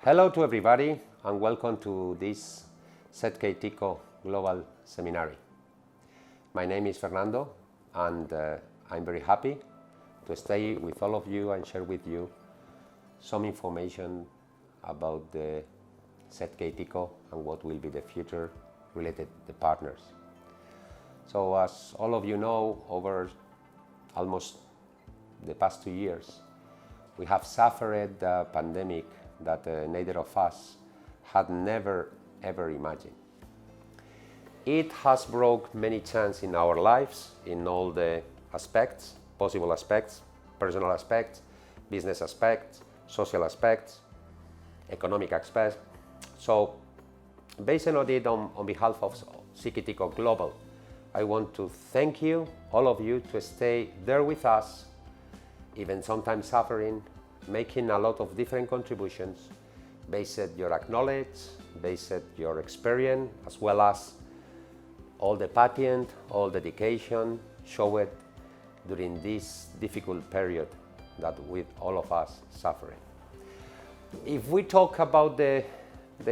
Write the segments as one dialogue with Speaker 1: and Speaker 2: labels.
Speaker 1: Hello to everybody and welcome to this ZKTeco Global Seminary. My name is Fernando and I'm very happy to stay with all of you and share with you some information about the ZKTeco and what will be the future related to partners. So as all of you know, over almost the past 2 years, we have suffered a pandemic that neither of us had never ever imagined. It has brought many chances in our lives in all the aspects, possible aspects, personal aspects, business aspects, social aspects, economic aspects. So based on it, on behalf of ZKTeco Global, I want to thank you, all of you, to stay there with us, even sometimes suffering, making a lot of different contributions based on your knowledge, based on your experience, as well as all the passion, all dedication showed during this difficult period that with all of us suffering. If we talk about the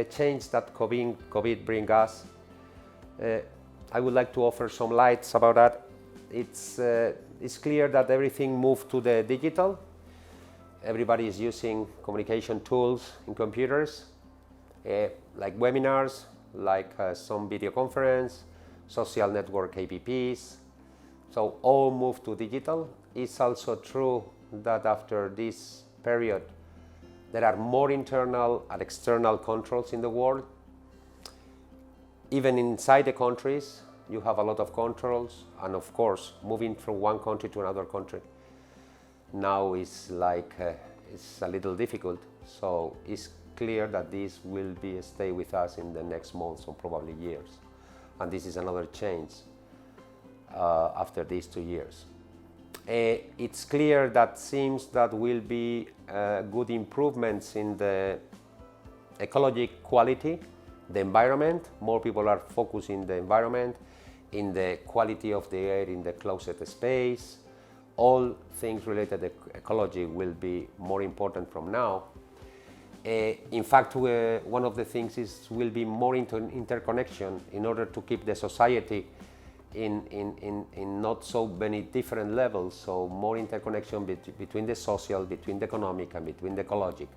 Speaker 1: change that COVID brings us, I would like to offer some lights about that. It's clear that everything moved to the digital. Everybody is using communication tools in computers, like webinars, like some video conference, social network apps. So all moved to digital. It's also true that after this period, there are more internal and external controls in the world. Even inside the countries, you have a lot of controls, and of course, moving from one country to another country now is like it's a little difficult. So it's clear that this will stay with us in the next months or probably years, and this is another change after these 2 years. It's clear that seems that will be good improvements in the ecological quality, the environment. More people are focusing the environment, in the quality of the air in the closed space. All things related to ecology will be more important from now. In fact, one of the things will be more interconnection in order to keep the society in not so many different levels. So more interconnection between the social, between the economic, and between the ecologic,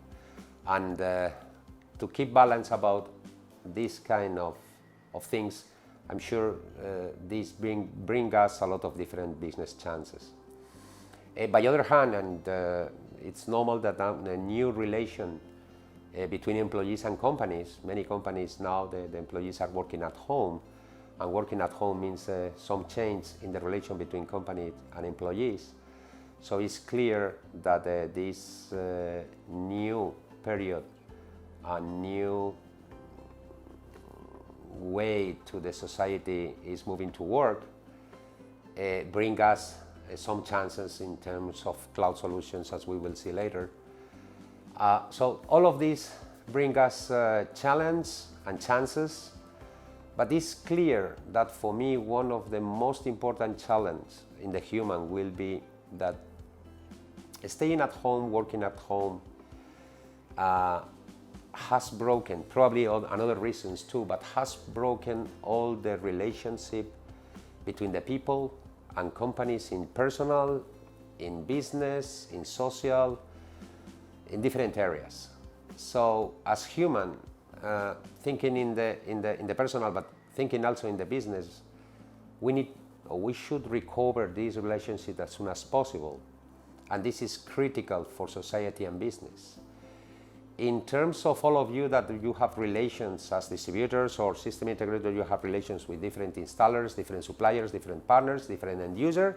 Speaker 1: and to keep balance about this kind of things. I'm sure this bring us a lot of different business chances. By the other hand, and it's normal that a new relation between employees and companies. Many companies now, the employees are working at home, and working at home means some change in the relation between company and employees. So it's clear that this new period, a new way to the society is moving to work, bring us some chances in terms of cloud solutions, as we will see later. So all of these bring us challenge and chances, but it's clear that for me one of the most important challenges in the human will be that staying at home, working at home, has broken, probably another reasons too, but has broken all the relationship between the people and companies in personal, in business, in social, in different areas. So as human, thinking in the personal, but thinking also in the business, we should recover this relationship as soon as possible, and this is critical for society and business. In terms of all of you that you have relations as distributors or system integrators, you have relations with different installers, different suppliers, different partners, different end user.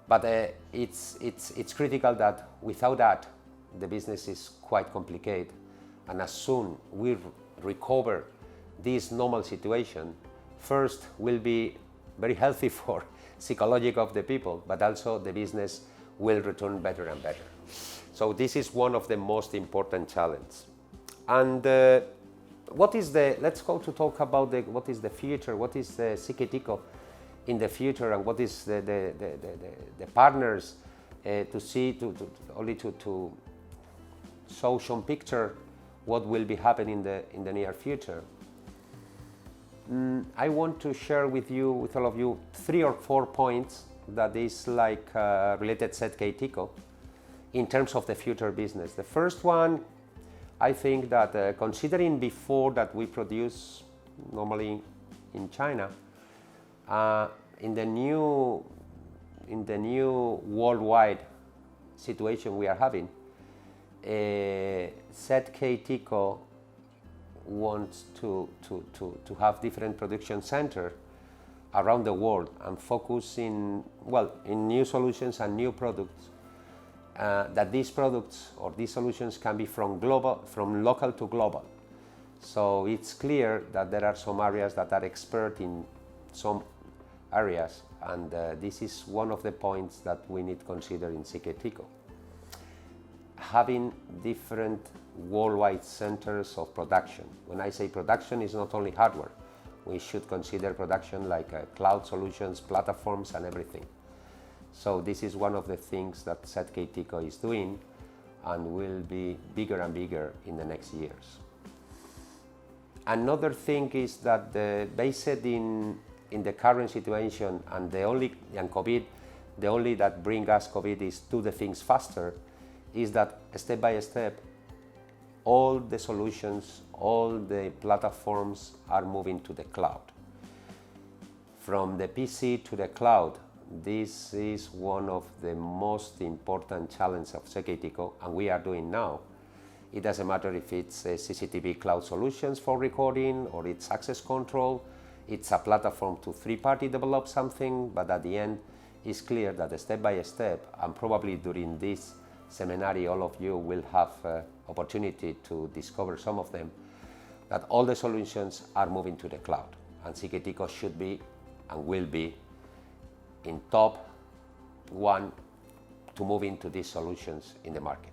Speaker 1: But it's critical that without that, the business is quite complicated. And as soon we recover this normal situation, first will be very healthy for psychology of the people, but also the business will return better and better. So this is one of the most important challenges. And let's go to talk about what is the future, what is the ZKTeco in the future, and what is the partners to see, to show some picture what will be happening in the near future, I want to share with all of you, 3 or 4 points that is like related ZKTeco in terms of the future business. The first one, I think that considering before that we produce normally in China, in the new worldwide situation we are having, ZKTeco wants to have different production centers around the world and focus in new solutions and new products, that these products or these solutions can be from local to global. So it's clear that there are some areas that are expert in some areas, and this is one of the points that we need to consider in ZKTeco. Having different worldwide centers of production. When I say production, it's not only hardware. We should consider production like cloud solutions, platforms, and everything. So this is one of the things that ZKTeco is doing and will be bigger and bigger in the next years. Another thing is that based in the current situation and COVID, the only that bring us COVID is do the things faster, is that step by step all the solutions, all the platforms are moving to the cloud. From the PC to the cloud, this is one of the most important challenges of ZKTeco, and we are doing now. It doesn't matter if it's a CCTV cloud solutions for recording or it's access control, it's a platform to third-party develop something, but at the end it's clear that step by step, and probably during this seminar all of you will have opportunity to discover some of them, that all the solutions are moving to the cloud, and ZKTeco should be and will be in top one to move into these solutions in the market.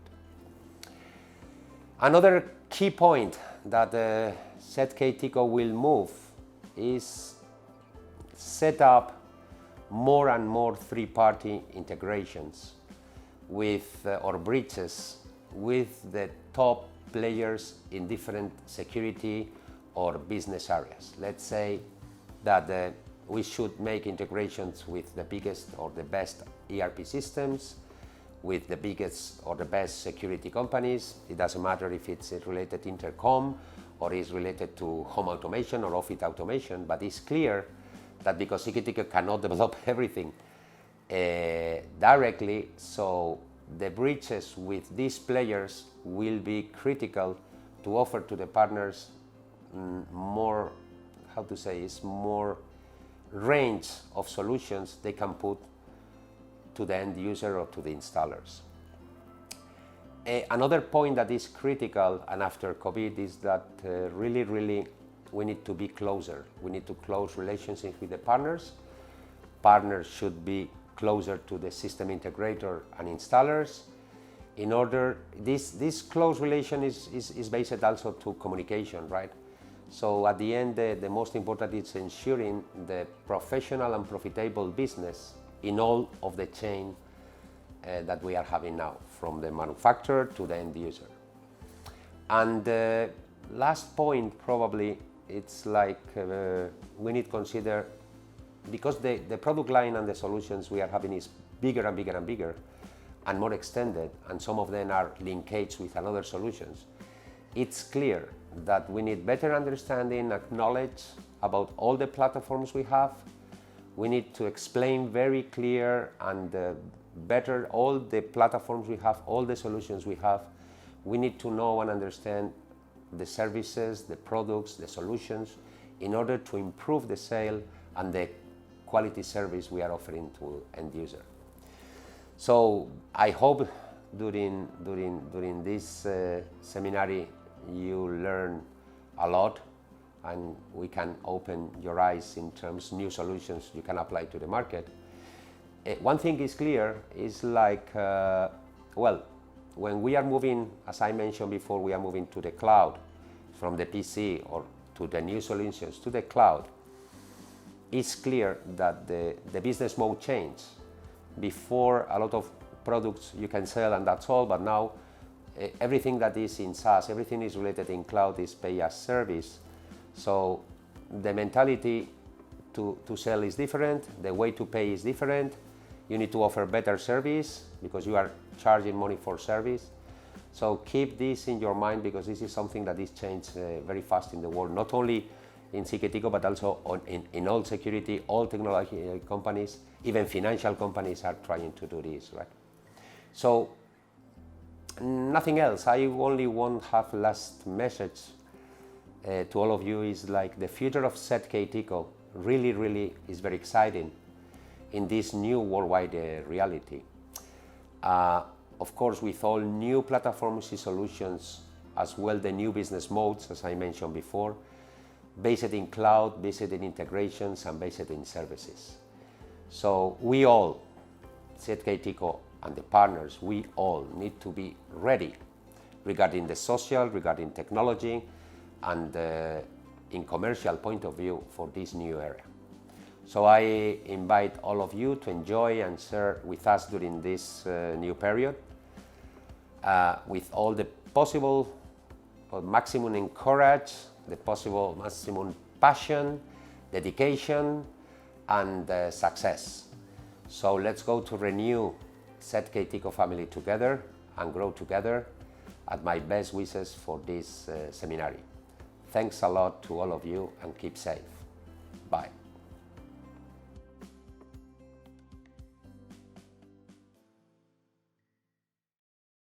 Speaker 1: Another key point that ZKTeco will move is set up more and more third-party integrations with or bridges with the top players in different security or business areas. Let's say that we should make integrations with the biggest or the best ERP systems, with the biggest or the best security companies. It doesn't matter if it's related to intercom or is related to home automation or office automation, but it's clear that because ZKTeco cannot develop everything directly, so the bridges with these players will be critical to offer to the partners more, more range of solutions they can put to the end user or to the installers. Another point that is critical and after COVID is that really we need to be closer. We need to close relationships with the partners. Partners should be closer to the system integrator and installers. In order, this close relation is based also to communication, right? So at the end, the most important is ensuring the professional and profitable business in all of the chain that we are having now, from the manufacturer to the end user. And the last point probably, it's like we need to consider, because the product line and the solutions we are having is bigger and bigger and bigger and more extended, and some of them are linkaged with another solutions, it's clear that we need better understanding and knowledge about all the platforms we have. We need to explain very clear and better all the platforms we have, all the solutions we have. We need to know and understand the services, the products, the solutions, in order to improve the sale and the quality service we are offering to end user. So I hope during this seminar you learn a lot, and we can open your eyes in terms of new solutions you can apply to the market. One thing is clear, is like, when we are moving, as I mentioned before, we are moving to the cloud, from the PC or to the new solutions to the cloud, it's clear that the business mode changed. Before, a lot of products you can sell and that's all, but now everything that is in SaaS, everything is related in cloud is pay as service. So the mentality to sell is different, the way to pay is different. You need to offer better service because you are charging money for service. So keep this in your mind, because this is something that is changed very fast in the world, not only in ZKTeco, but also in all security, all technology companies, even financial companies are trying to do this, right? So nothing else. I only want to have last message to all of you is like the future of ZKTeco really is very exciting in this new worldwide reality. Of course, with all new platforms and solutions, as well the new business modes, as I mentioned before, based in cloud, based in integrations, and based in services. So we all, ZKTeco and the partners, we all need to be ready regarding the social, regarding technology, and in commercial point of view for this new era. So I invite all of you to enjoy and share with us during this new period with all the possible maximum encourage, the possible maximum passion, dedication, and success. So let's go to renew ZKTeco family together and grow together. At my best wishes for this seminar. Thanks a lot to all of you, and keep safe. Bye.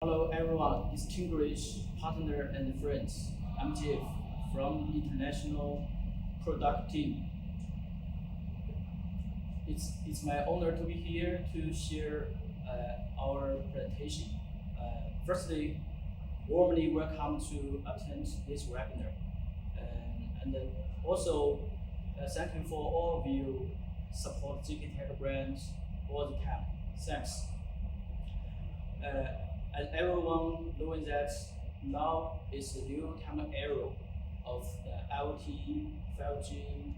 Speaker 2: Hello everyone, distinguished partner and friends. I'm Jeff from the International Product Team. It's my honor to be here to share our presentation. Firstly, warmly welcome to attend this webinar. And also, thank you for all of you support ZKTeco brands all the time. Thanks. And everyone knowing that now is the new time era of the IoT, 5G,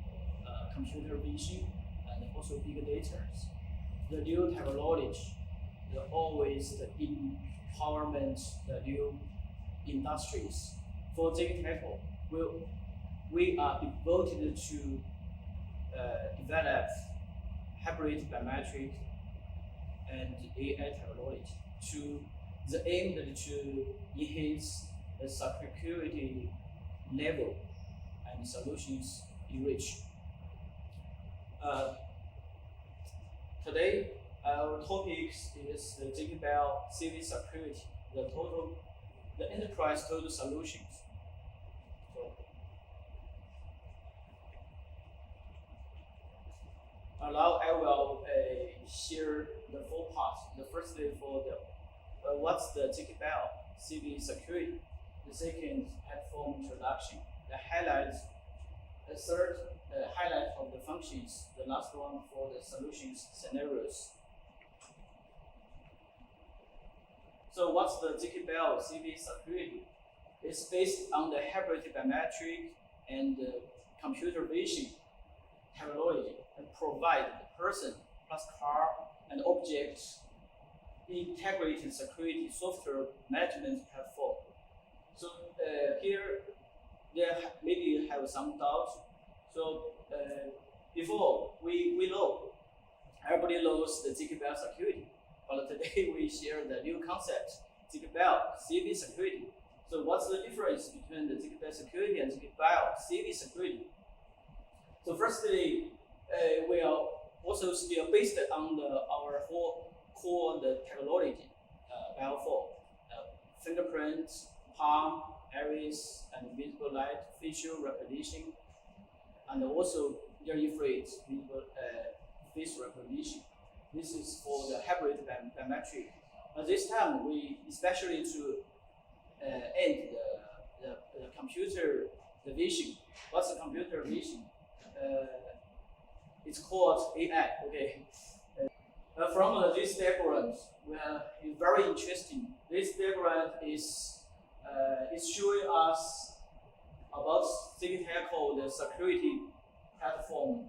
Speaker 2: computer vision, and also big data. The new technology, always the empowerment, the new industries. For ZKTeco, we are devoted to develop hybrid biometric and AI technology to the aim to enhance the security level and solutions in reach. Today, our topic is the ZKTeco CV security, the enterprise total solutions. Now I will share the four parts. The first is for the what's the ZKTeco CV security. The second, platform introduction. The highlights. The third, highlight of the functions. The last one for the solutions scenarios. So what's the ZKTeco CV security? It's based on the hybrid biometric and computer vision technology, and provide the person plus car and object integrated security software management platform. So here there maybe have some doubts. So before we know, everybody knows the ZKTeco security, but today we share the new concept, ZKTeco CV security. So what's the difference between the ZKTeco security and ZKTeco CV security? So firstly, we are also still based on our whole core the technology, Bio4, fingerprint, palm, iris, and visible light facial recognition, and also near-infrared visible face recognition. This is for the hybrid biometric. At this time, we especially to end the computer vision. What's the computer vision? It's called AI. Okay. From this diagram, it's very interesting. This diagram is showing us about ZKTeco, the security platform,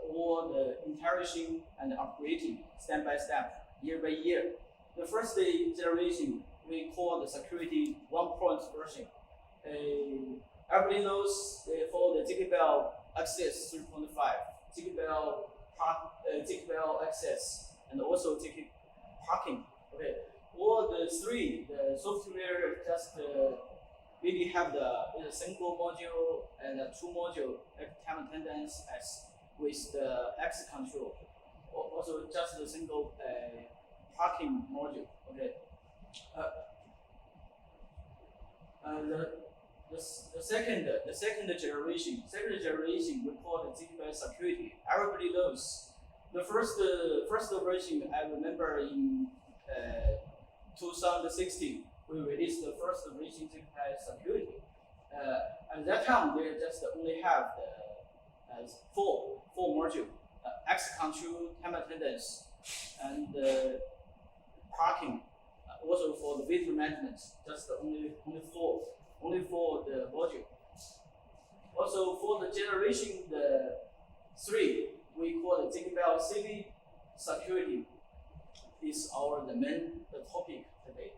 Speaker 2: all the integration and upgrading step by step, year by year. The first generation, we call the security 1.0 version. Everybody knows for the ZKTeco access 3.5, ZKTeco access, and also ZK parking. Okay, all the three, the software just maybe have the single module and a two module time attendance as with the access control. Also just the single parking module. Okay. The second generation we call the ZKTeco security. Everybody knows the first version. I remember in 2016 we released the first version ZKTeco security. At that time they just only have the four module: access control, time attendance, and parking. Also for the vehicle management, just only four the module. Also for the generation the 3, we call the ZKTeco CV security is the main topic today.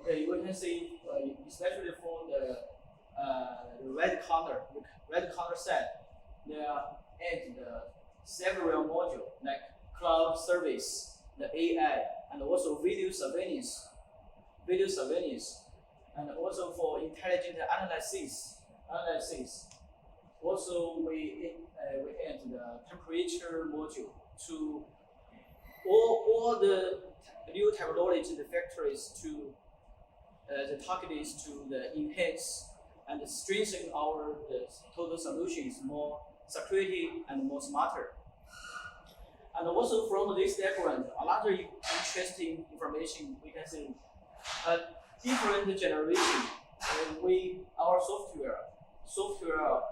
Speaker 2: Okay, you can see especially for the red color set, there are several modules like cloud service, the AI, and also video surveillance, and also for intelligent analysis. Also, we add the temperature module to all the new technology. The factories to the target is to the enhance and strengthen our total solutions more security and more smarter. And also from this diagram, another interesting information we can see. Different generation, our software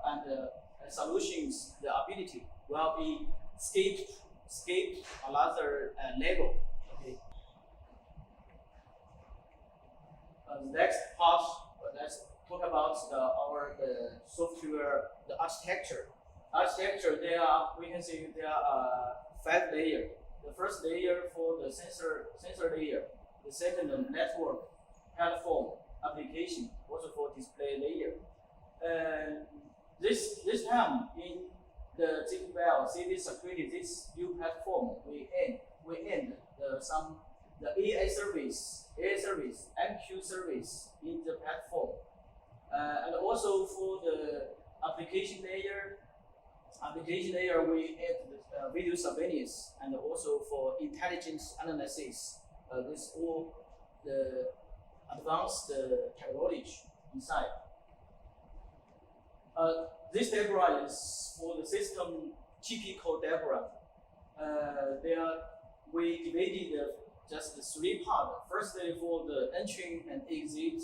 Speaker 2: and solutions, the ability will be scaled another level. Okay. Next part, let's talk about our software, the architecture. We can see there are 5 layers. The first layer for the sensor layer. The second, network, platform, application, also for display layer. This time in the ZKTeco CV security, this new platform, we end the AI service, MQ service in the platform, and also for the application layer, we add the video surveillance, and also for intelligence analysis. This all the advanced technology inside. This diagram is for the system typical diagram. We divided just the 3 parts. Firstly, for the entry and exit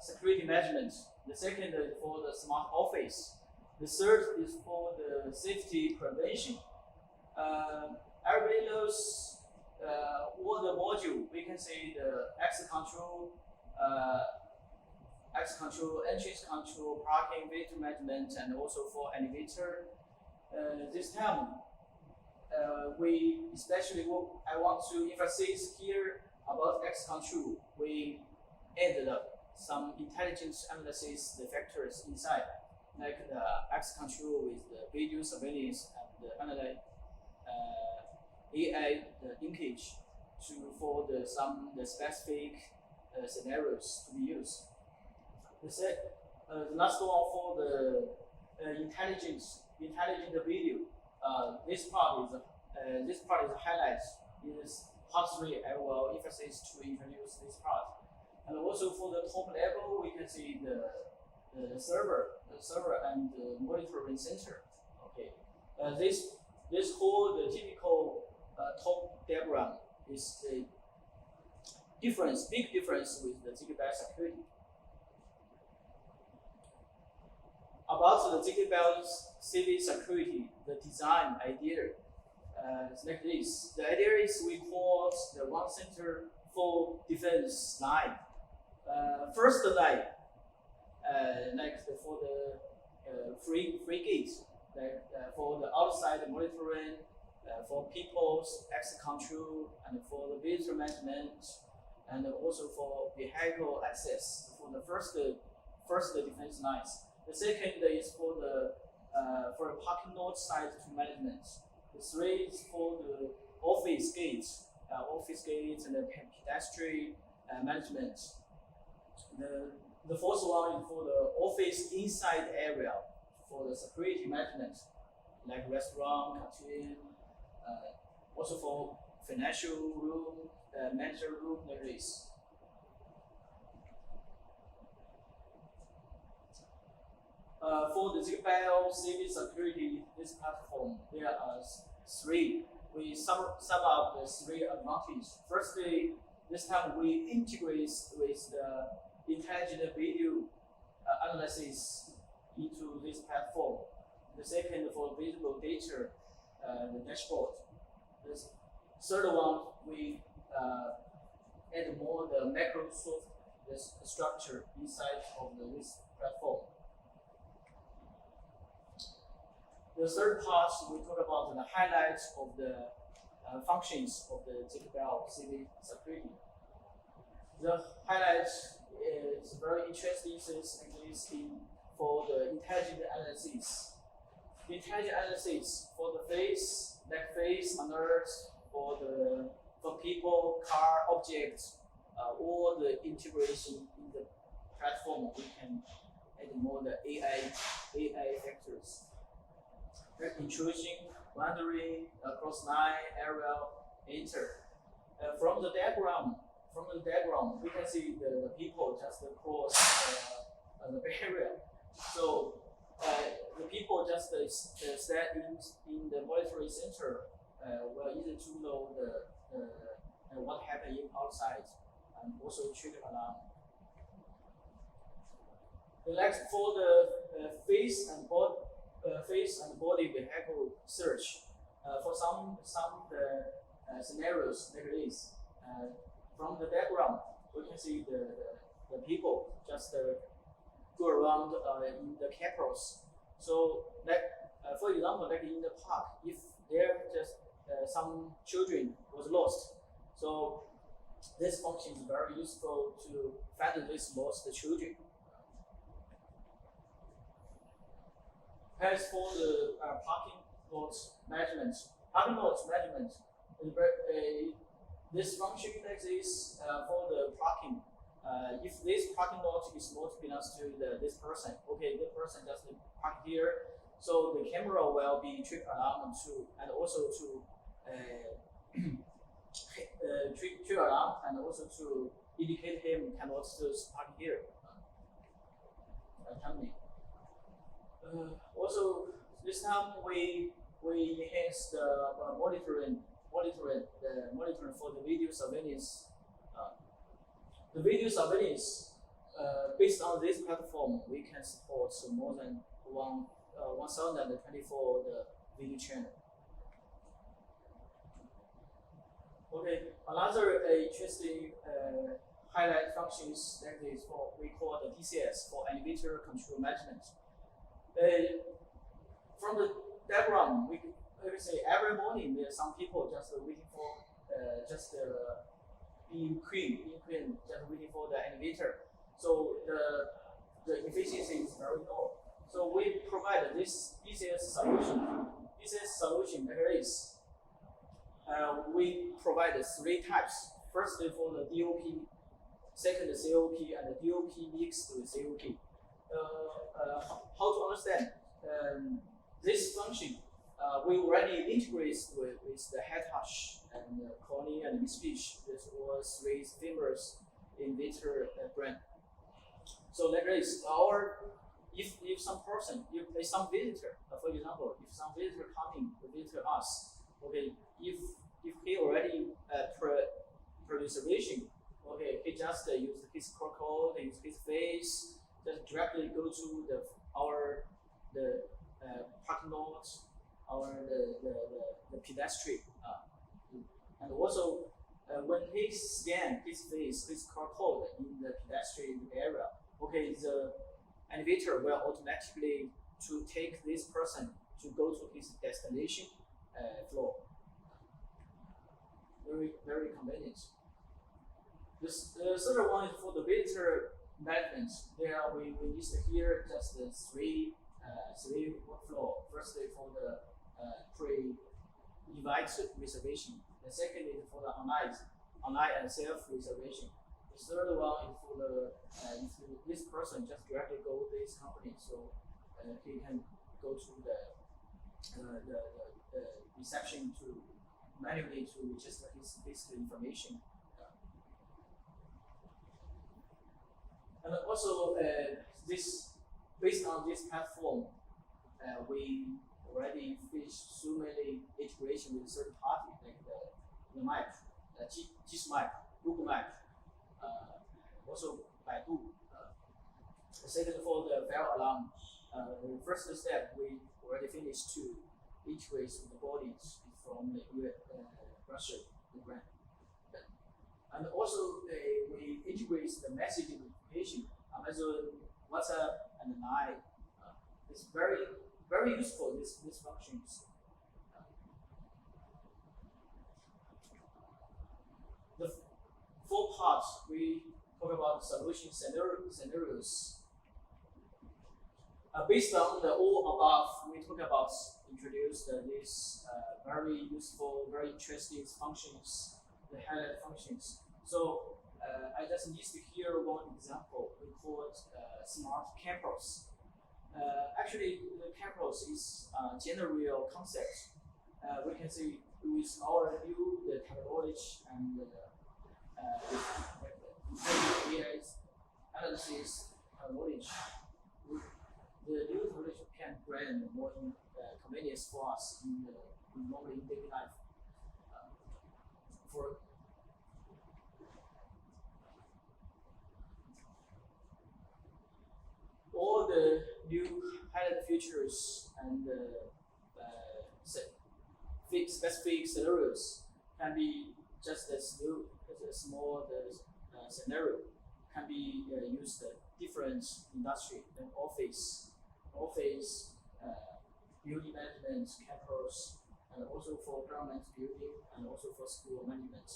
Speaker 2: security management. The second is for the smart office. The third is for the safety prevention. Everybody knows all the module. We can see the access control, entrance control, parking, vehicle management, and also for elevator. This time, I want to emphasize here about access control. We added some intelligence analysis the factors inside, like the access control with the video surveillance and the analyze AI the linkage for the specific scenarios to be used. The last one for the intelligent video. This part is highlights. In this part 3, I will emphasize to introduce this part. And also for the top level, we can see the server and the monitoring center. Okay, this whole the typical top diagram is a big difference with the ZKTeco security. About the ZKTeco CV security, the design idea is like this. The idea is we call the one center for defense line. First line, like for the free gate, like for the outside monitoring, for people's access control, and for the visitor management, and also for vehicle access for the first defense lines. The second is for the parking lot site to management. The three is for the office gates and the pedestrian management. The fourth one is for the office inside area for the security management, like restaurant, canteen, also for financial room, manager room, like this. For the ZKTeco CV security, this platform, there are three. We sum up the three advantages. Firstly, this time we integrate with the intelligent video analysis into this platform. The second, for visible data, the dashboard. The third one, we add more the Microsoft structure inside of this platform. The third part, we talk about the highlights of the functions of the ZKTeco CV security. The highlights is very interesting since it is for the intelligent analysis. Intelligent analysis for the face, like face, alert, for people, car, objects, all the integration in the platform, we can add more the AI factors. Like intrusion, wandering, cross line, aerial, enter. From the diagram, we can see the people just cross the barrier. So the people just stand in the monitoring center were easy to know what happened outside and also trigger alarm. The next for the face and body vehicle search. For some scenarios like this, from the diagram we can see the people just go around in the capitals. So like for example, like in the park, if there just some children was lost, so this function is very useful to find these lost children. As for the parking lot management, this function like this for the parking. If this parking lot is not belongs to this person, okay, the person just park here, so the camera will be trigger alarm to, and also to trigger alarm, and also to indicate him cannot park here. Also, this time we enhance the monitoring for the video surveillance. The video surveillance, based on this platform, we can support more than 1,024 the video channel. Okay, another interesting highlight functions like this for we call the DCS for elevator control management. From the diagram, we can say every morning there are some people just waiting for being clean, just waiting for the elevator. So the efficiency is very low. So we provide this DCS solution like this. We provide three types. Firstly, for the DOP, second the COP, and the DOP mixed with COP. How to understand this function? We already integrate with the head touch and calling and speech. This was three famous inventor brand. So like this, if some person, if some visitor, for example, if some visitor coming to visit us, okay, if he already pre-reservation, okay, he just use his QR code, use his face, just directly go to the parking lot, the pedestrian, and also when he scan his face, his QR code in the pedestrian area, okay, the elevator will automatically to take this person to go to his destination floor. Very, very convenient. The third one is for the visitor management. There we list here just the three workflow. Firstly, for the pre-invite reservation. The second is for the online and self reservation. The third one is for the if this person just directly go to this company, so he can go to the reception to manually to register his basic information. And also, this based on this platform, we already finished so many integration with third party like the map, Gmap, Google Map, also Baidu. Second, for the fire alarm, the first step we already finished to integrate the bodies from the Russia, Ukraine. And also, we integrate the messaging notification, Amazon, WhatsApp, and Line. It's very useful, these functions. The four parts, we talk about solution scenarios. Based on the all above, we talk about introduce these very useful, very interesting functions, the highlight functions. So I just list here one example. We call it smart campus. Actually, the campus is a general concept. We can see with our new the technology and AI analysis knowledge, the new technology can bring more convenience for us in normally daily life. For all the new highlight features and specific scenarios can be just as a small scenario can be used different industry and office, building management, campus, and also for government building and also for school management.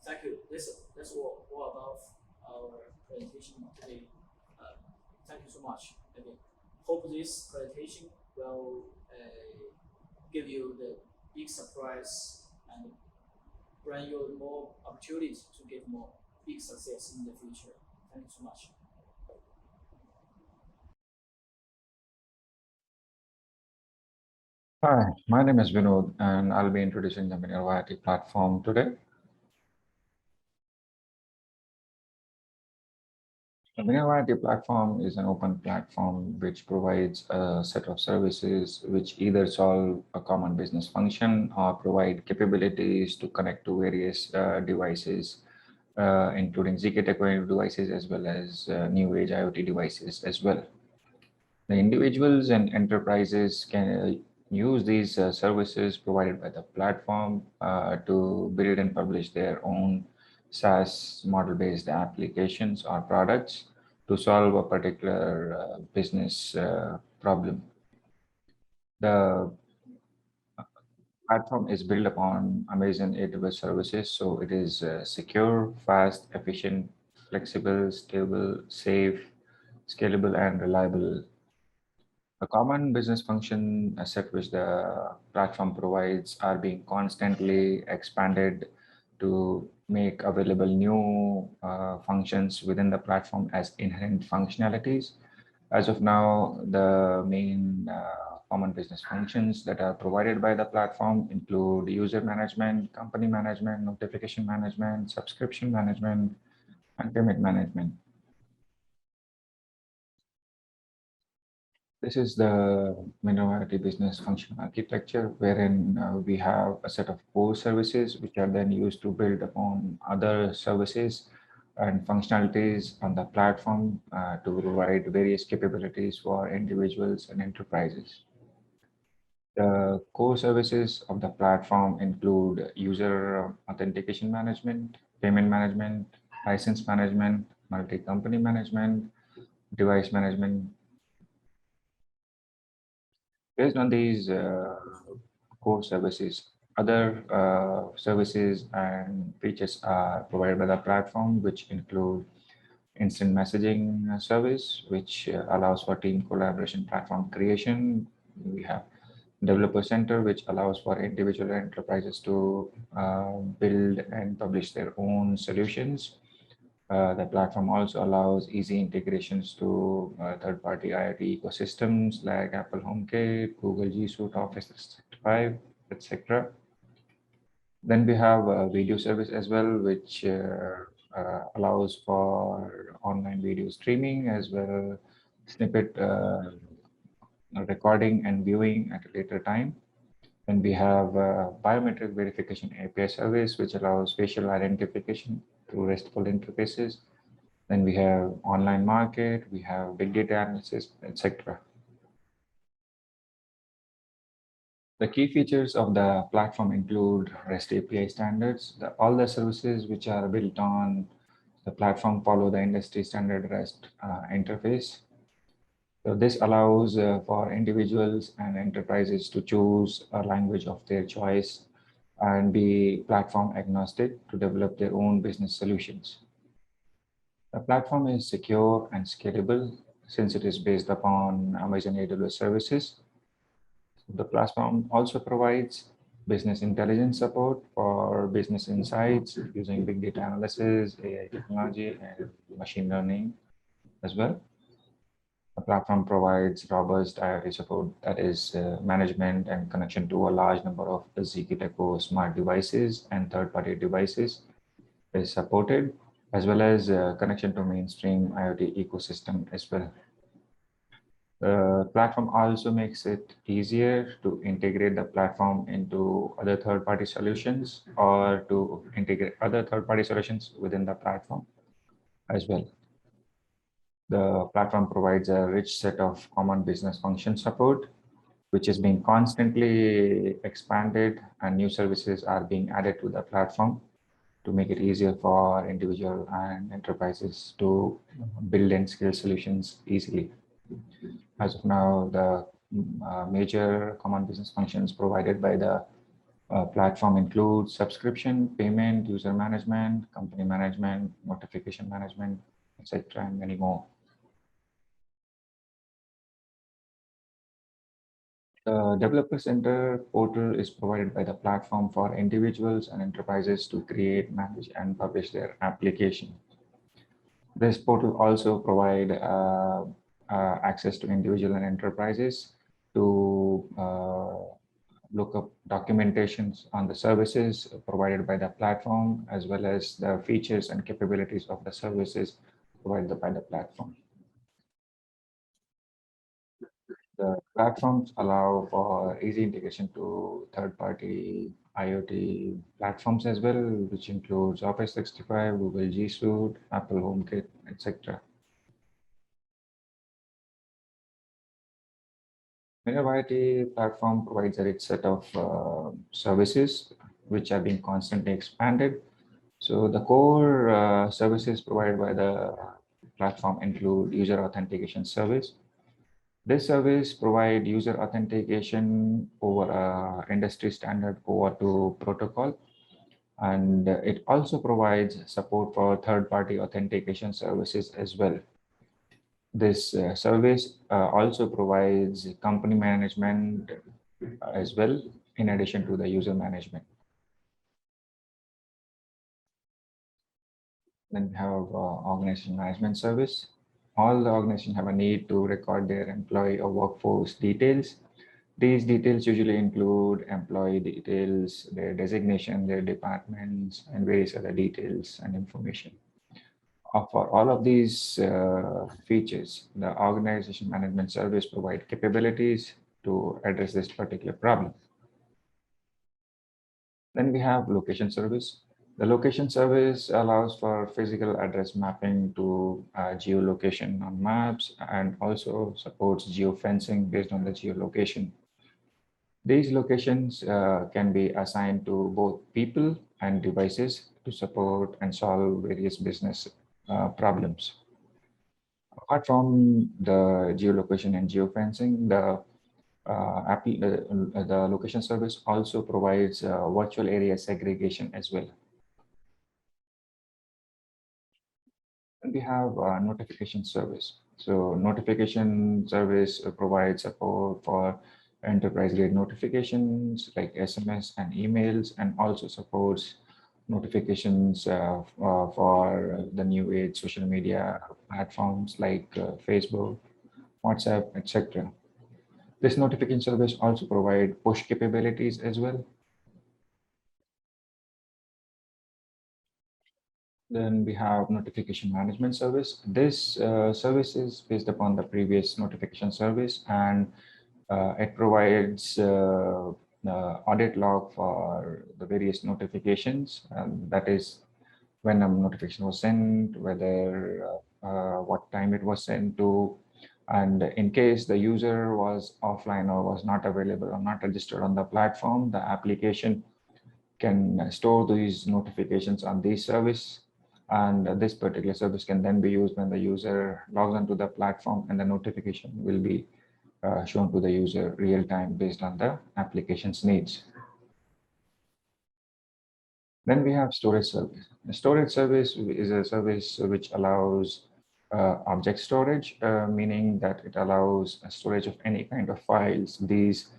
Speaker 2: Thank you. That's all about our presentation today. Thank you so much. Again, hope this presentation will give you the big surprise and bring you more opportunities to get more big success in the future. Thank you so much.
Speaker 3: Hi, my name is Vinod, and I'll be introducing the hereby platform today. The hereby platform is an open platform which provides a set of services which either solve a common business function or provide capabilities to connect to various devices, including ZKTeco devices as well as new age IoT devices as well. The individuals and enterprises can use these services provided by the platform to build and publish their own SaaS model-based applications or products to solve a particular business problem. The platform is built upon Amazon AWS services, so it is secure, fast, efficient, flexible, stable, safe, scalable, and reliable. A common business function set which the platform provides are being constantly expanded to make available new functions within the platform as inherent functionalities. As of now, the main common business functions that are provided by the platform include user management, company management, notification management, subscription management, and payment management. This is the minority business function architecture, wherein we have a set of core services which are then used to build upon other services and functionalities on the platform to provide various capabilities for individuals and enterprises. The core services of the platform include user authentication management, payment management, license management, multi-company management, device management. Based on these core services, Other services and features are provided by the platform, which include instant messaging service, which allows for team collaboration platform creation. We have developer center, which allows for individual enterprises to build and publish their own solutions. The platform also allows easy integrations to third-party IoT ecosystems like Apple HomeKit, Google G Suite, Office 365, etc. Then we have a video service as well, which allows for online video streaming as well, snippet recording and viewing at a later time. Then we have biometric verification API service, which allows facial identification through RESTful interfaces. Then we have online market, we have big data analysis, etc. The key features of the platform include REST API standards. All the services which are built on the platform follow the industry standard REST interface. So this allows for individuals and enterprises to choose a language of their choice and be platform agnostic to develop their own business solutions. The platform is secure and scalable since it is based upon Amazon AWS services. The platform also provides business intelligence support for business insights using big data analysis, AI technology, and machine learning as well. The platform provides robust IoT support, that is management and connection to a large number of ZKTeco smart devices and third-party devices is supported, as well as connection to mainstream IoT ecosystem as well. The platform also makes it easier to integrate the platform into other third-party solutions or to integrate other third-party solutions within the platform as well. The platform provides a rich set of common business function support, which is being constantly expanded, and new services are being added to the platform to make it easier for individual and enterprises to build and scale solutions easily. As of now, the major common business functions provided by the platform include subscription, payment, user management, company management, notification management, etc., and many more. The Developer Center portal is provided by the platform for individuals and enterprises to create, manage, and publish their application. This portal also provide access to individual and enterprises to look up documentations on the services provided by the platform, as well as the features and capabilities of the services provided by the platform. The platforms allow for easy integration to third-party IoT platforms as well, which includes Office 365, Google G Suite, Apple HomeKit, etc. Hereby platform provides a rich set of services which are being constantly expanded. So the core services provided by the platform include user authentication service. This service provides user authentication over industry standard OAuth2 protocol, and it also provides support for third-party authentication services as well. This service also provides company management as well, in addition to the user management. Then we have organization management service. All the organizations have a need to record their employee or workforce details. These details usually include employee details, their designation, their departments, and various other details and information. For all of these features, the organization management service provide capabilities to address this particular problem. Then we have location service. The location service allows for physical address mapping to geolocation on maps and also supports geofencing based on the geolocation. These locations can be assigned to both people and devices to support and solve various business problems. Apart from the geolocation and geofencing, the The location service also provides virtual area segregation as well. And we have notification service. So notification service provides support for enterprise grade notifications like SMS and emails, and also supports notifications for the new age social media platforms like Facebook, WhatsApp, etc. This notification service also provide push capabilities as well. Then we have notification management service. This service is based upon the previous notification service, and it provides audit log for the various notifications. That is when a notification was sent, whether what time it was sent to, and in case the user was offline or was not available or not registered on the platform, the application can store these notifications on this service. And this particular service can then be used when the user logs onto the platform, and the notification will be shown to the user real time based on the application's needs. Then we have storage service. The storage service is a service which allows object storage, meaning that it allows storage of any kind of files. These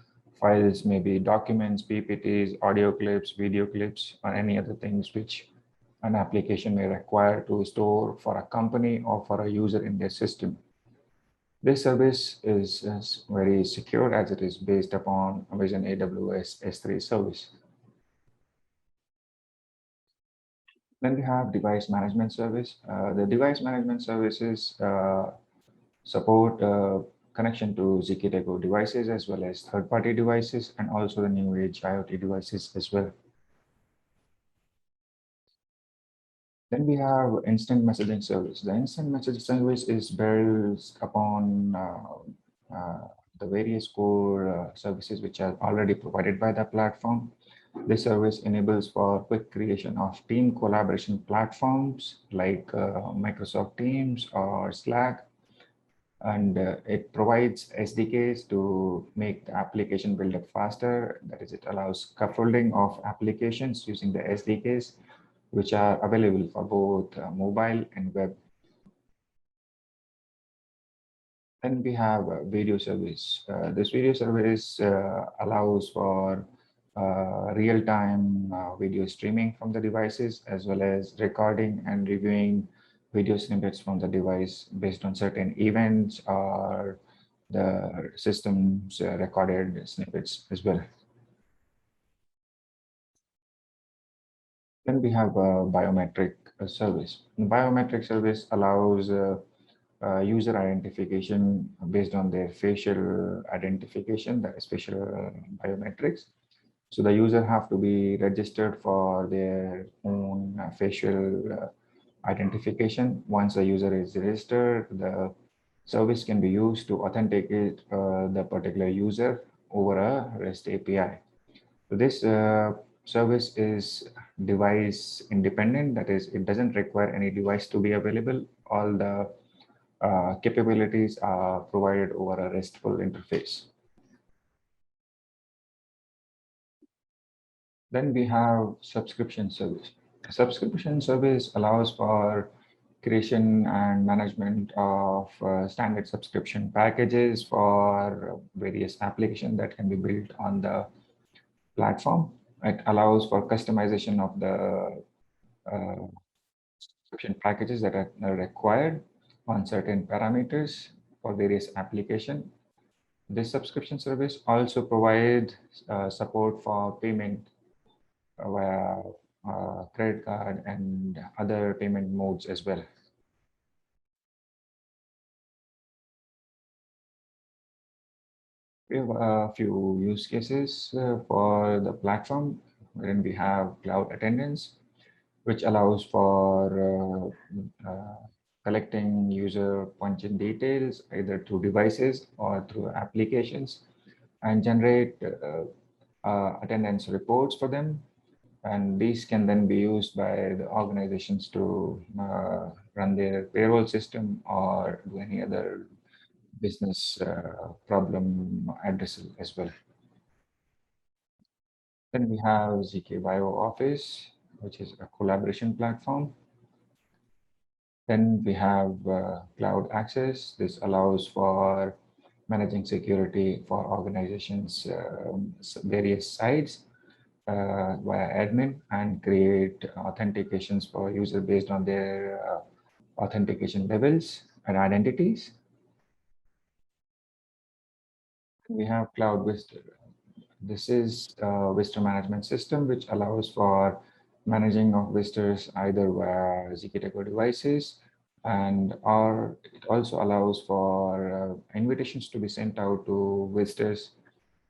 Speaker 3: files may be documents, PPTs, audio clips, video clips, or any other things which an application may require to store for a company or for a user in their system. This service is very secure as it is based upon Amazon AWS S3 service. Then we have device management service. The device management services support connection to ZKTeco devices as well as third-party devices, and also the new age IoT devices as well. Then we have instant messaging service. The instant messaging service is built upon the various core services which are already provided by the platform. This service enables for quick creation of team collaboration platforms like Microsoft Teams or Slack, and it provides SDKs to make the application build up faster. That is, it allows scaffolding of applications using the SDKs, which are available for both mobile and web. Then we have video service. This video service allows for real-time video streaming from the devices, as well as recording and reviewing video snippets from the device based on certain events or the system's recorded snippets as well. Then we have a biometric service. The biometric service allows user identification based on their facial identification, that is facial biometrics. So the user have to be registered for their own facial identification. Once the user is registered, the service can be used to authenticate the particular user over a REST API. So this service is device independent. That is, it doesn't require any device to be available. All the capabilities are provided over a RESTful interface. Then we have subscription service. Subscription service allows for creation and management of standard subscription packages for various applications that can be built on the platform. It allows for customization of the subscription packages that are required on certain parameters for various applications. This subscription service also provides support for payment via credit card and other payment modes as well. We have a few use cases for the platform, wherein we have cloud attendance, which allows for collecting user punch-in details either through devices or through applications, and generate attendance reports for them. And these can then be used by the organizations to run their payroll system or do any other business problem addressal as well. Then we have ZK Bio Office, which is a collaboration platform. Then we have cloud access. This allows for managing security for organizations' various sites via admin and create authentications for user based on their authentication levels and identities. We have Cloud Vista. This is a visitor management system which allows for managing of visitors either via ZKTeco devices and or it also allows for invitations to be sent out to visitors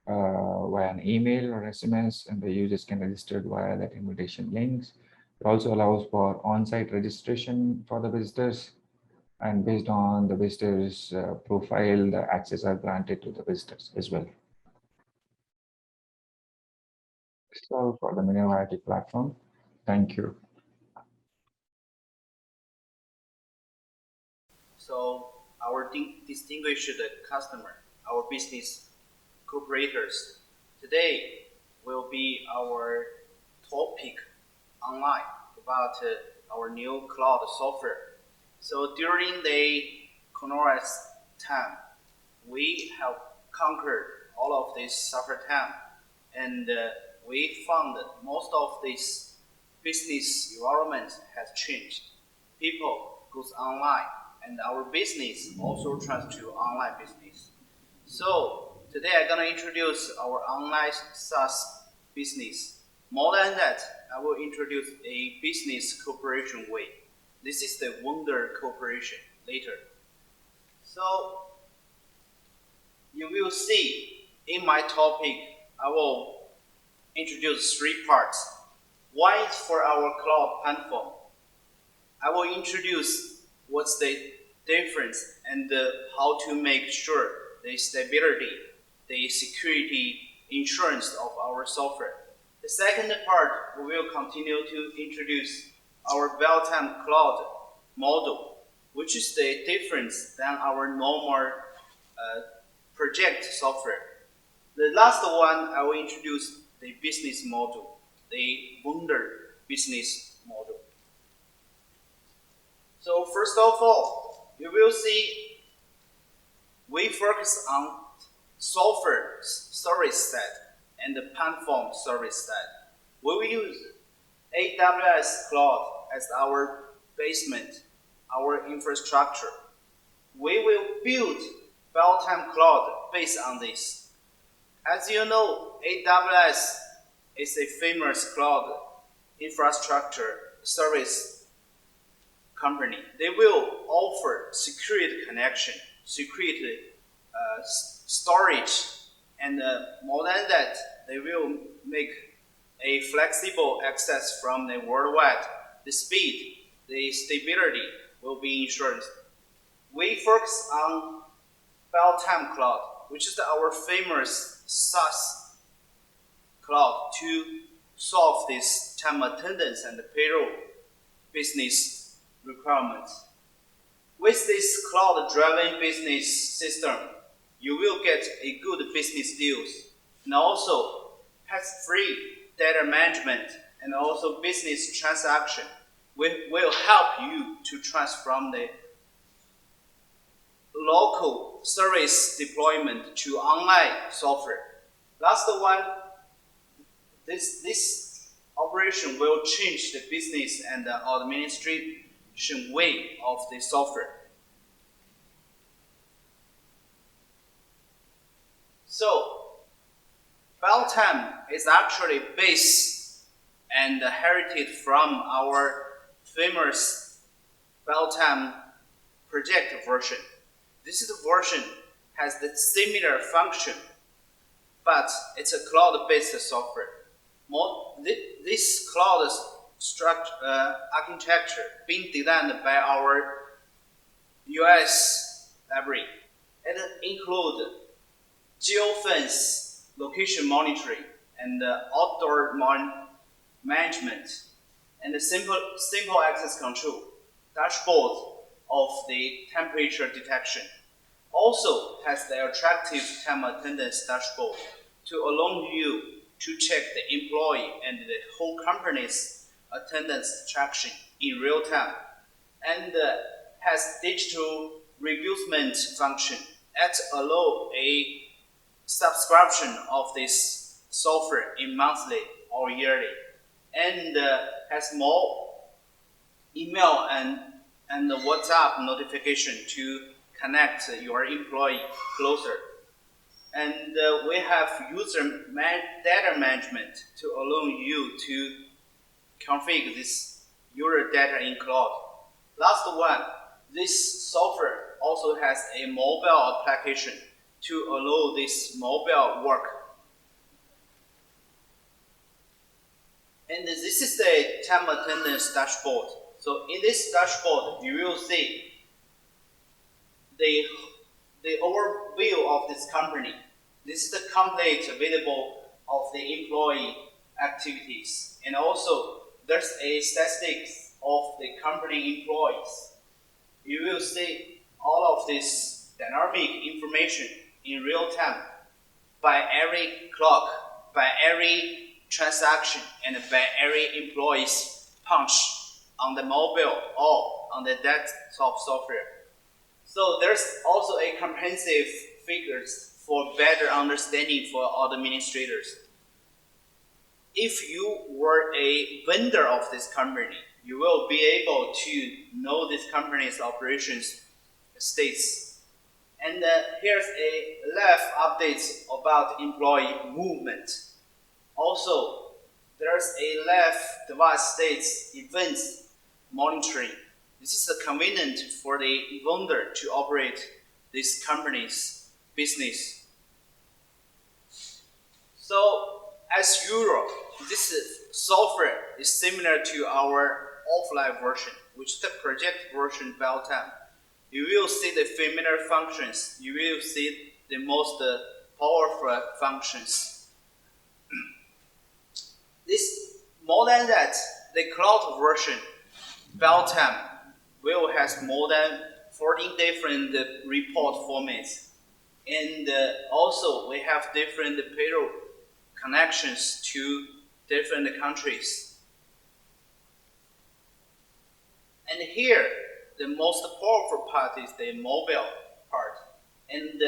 Speaker 3: via an email or SMS, and the users can register via that invitation links. It also allows for on-site registration for the visitors, and based on the visitors' profile, the access are granted to the visitors as well. That's all for the Minerva platform. Thank you.
Speaker 4: So our distinguished customer, our business cooperators, today will be our topic online about our new cloud software. So during the coronavirus time, we have conquered all of this suffer time, and we found that most of this business environment has changed. People goes online, and our business also tries to online business. So today I'm gonna introduce our online SaaS business. More than that, I will introduce a business cooperation way. This is the Wonder Cooperation later. So you will see in my topic, I will introduce three parts. One is for our cloud platform. I will introduce what's the difference and how to make sure the stability, the security insurance of our software. The second part, we will continue to introduce our real-time cloud model, which is the difference than our normal project software. The last one, I will introduce the business model, the Wonder business model. So first of all, you will see we focus on software service set and the platform service set. We will use AWS Cloud as our basement, our infrastructure. We will build real-time cloud based on this. As you know, AWS is a famous cloud infrastructure service company. They will offer security connection, security storage, and more than that, they will make a flexible access from the worldwide. The speed, the stability will be ensured. We focus on real-time cloud, which is our famous SaaS cloud to solve this time attendance and payroll business requirements. With this cloud-driven business system, you will get a good business deals and also has free data management and also business transaction will help you to transform the local service deployment to online software. Last one, this operation will change the business and the administration way of the software. So, real-time is actually based and inherited from our famous real-time project version. This is the version has the similar function, but it's a cloud-based software. This cloud architecture being designed by our US library. It includes geofence, location monitoring, and outdoor management, and the simple access control, dashboard of the temperature detection. Also has the attractive time attendance dashboard to allow you to check the employee and the whole company's attendance traction in real time, and has digital reimbursement function that allow a subscription of this software in monthly or yearly, and has more email and WhatsApp notification to connect your employee closer. And we have data management to allow you to configure this user data in cloud. Last one, this software also has a mobile application to allow this mobile work. And this is the time attendance dashboard. So in this dashboard, you will see the overview of this company. This is the complete available of the employee activities. And also, there's a statistics of the company employees. You will see all of this dynamic information in real time by every clock, by every transaction, and by every employee's punch on the mobile or on the desktop software. So there's also a comprehensive figures for better understanding for all administrators. If you were a vendor of this company, you will be able to know this company's operations states. And here's a live update about employee movement. Also, there's a live device states events monitoring. This is convenient for the vendor to operate this company's business. So, as usual, this software is similar to our offline version, which is the project version Beltime. You will see the familiar functions. You will see the most powerful functions. This more than that, the cloud version Beltime will has more than 14 different report formats, and also we have different payroll connections to different countries. And here, the most powerful part is the mobile part, and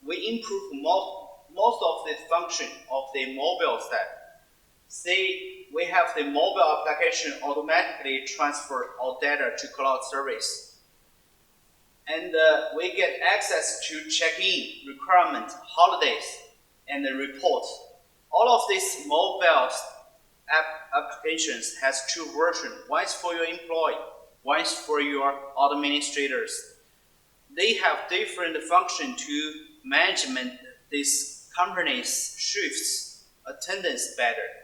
Speaker 4: we improve most of the function of the mobile stack. Say we have the mobile application automatically transfer our data to cloud service, and we get access to check-in requirements, holidays, and the reports. All of these mobile applications has two versions. One is for your employee, one is for your administrators. They have different function to management this company's shifts, attendance better.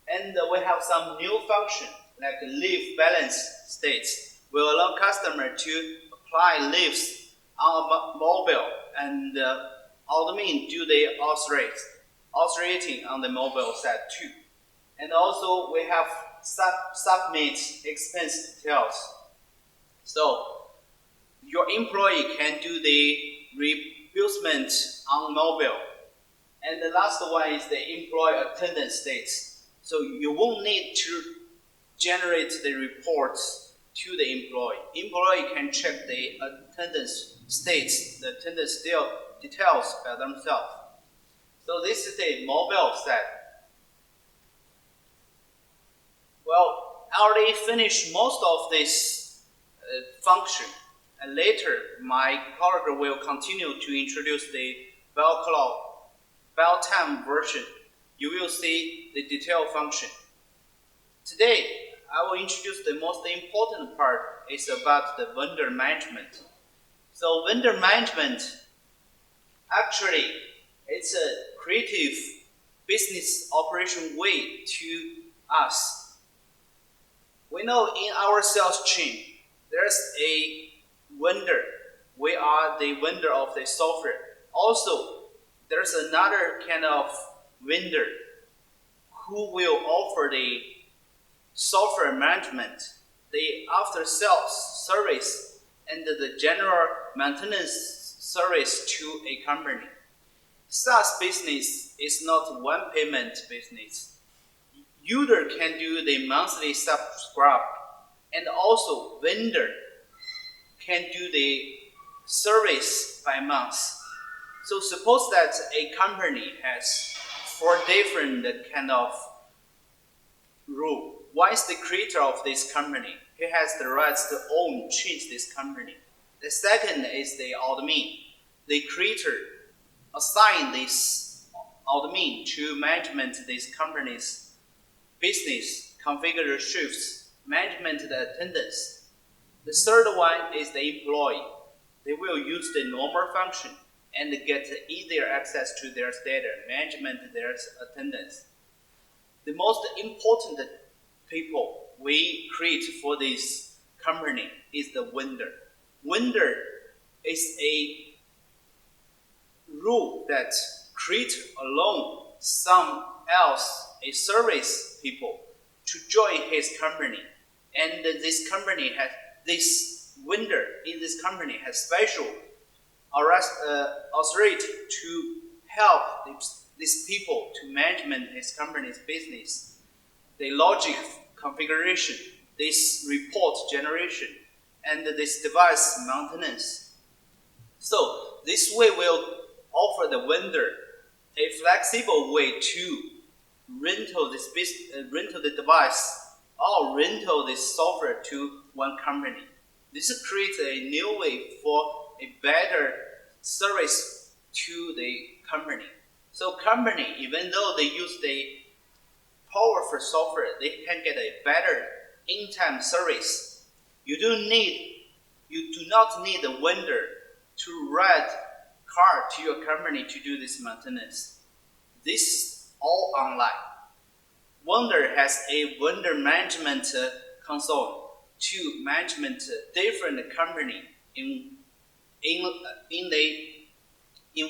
Speaker 4: And we have some new function like leave balance states will allow customer to apply leaves on a mobile, and admin do the authoritating on the mobile side too. And also we have submit expense details. So your employee can do the reimbursement on mobile. And the last one is the employee attendance states. So you won't need to generate the reports to the employee. Employee can check the attendance states, the attendance details by themselves. So this is the mobile side. Well, I already finished most of this function, and later my colleague will continue to introduce the Beltime version. You will see the detail function. Today, I will introduce the most important part. Is about the vendor management. So vendor management, actually, it's a creative business operation way to us. We know in our sales chain, there's a vendor. We are the vendor of the software. Also, there's another kind of vendor who will offer the software management, the after sales service, and the general maintenance service to a company. SaaS business is not one payment business. User can do the monthly subscribe, and also vendor can do the service by month. So suppose that a company has 4 different kind of rule. One is the creator of this company. He has the rights to own, change this company. The second is the admin. The creator assign this admin to management this company's business, configure the shifts, management the attendance. The third one is the employee. They will use the normal function and get easier access to their data, management their attendance. The most important people we create for this company is the vendor. Vendor is a rule that create alone some else, a service people, to join his company. And this company has, this vendor in this company has special authority to help these people to management his company's business, the logic configuration, this report generation, and this device maintenance. So this way will offer the vendor a flexible way to rental the device or rental this software to one company. This creates a new way for a better service to the company. So company, even though they use the powerful software, they can get a better in-time service. You do not need a vendor to ride car to your company to do this maintenance. This is all online. Vendor has a vendor management console to management different company in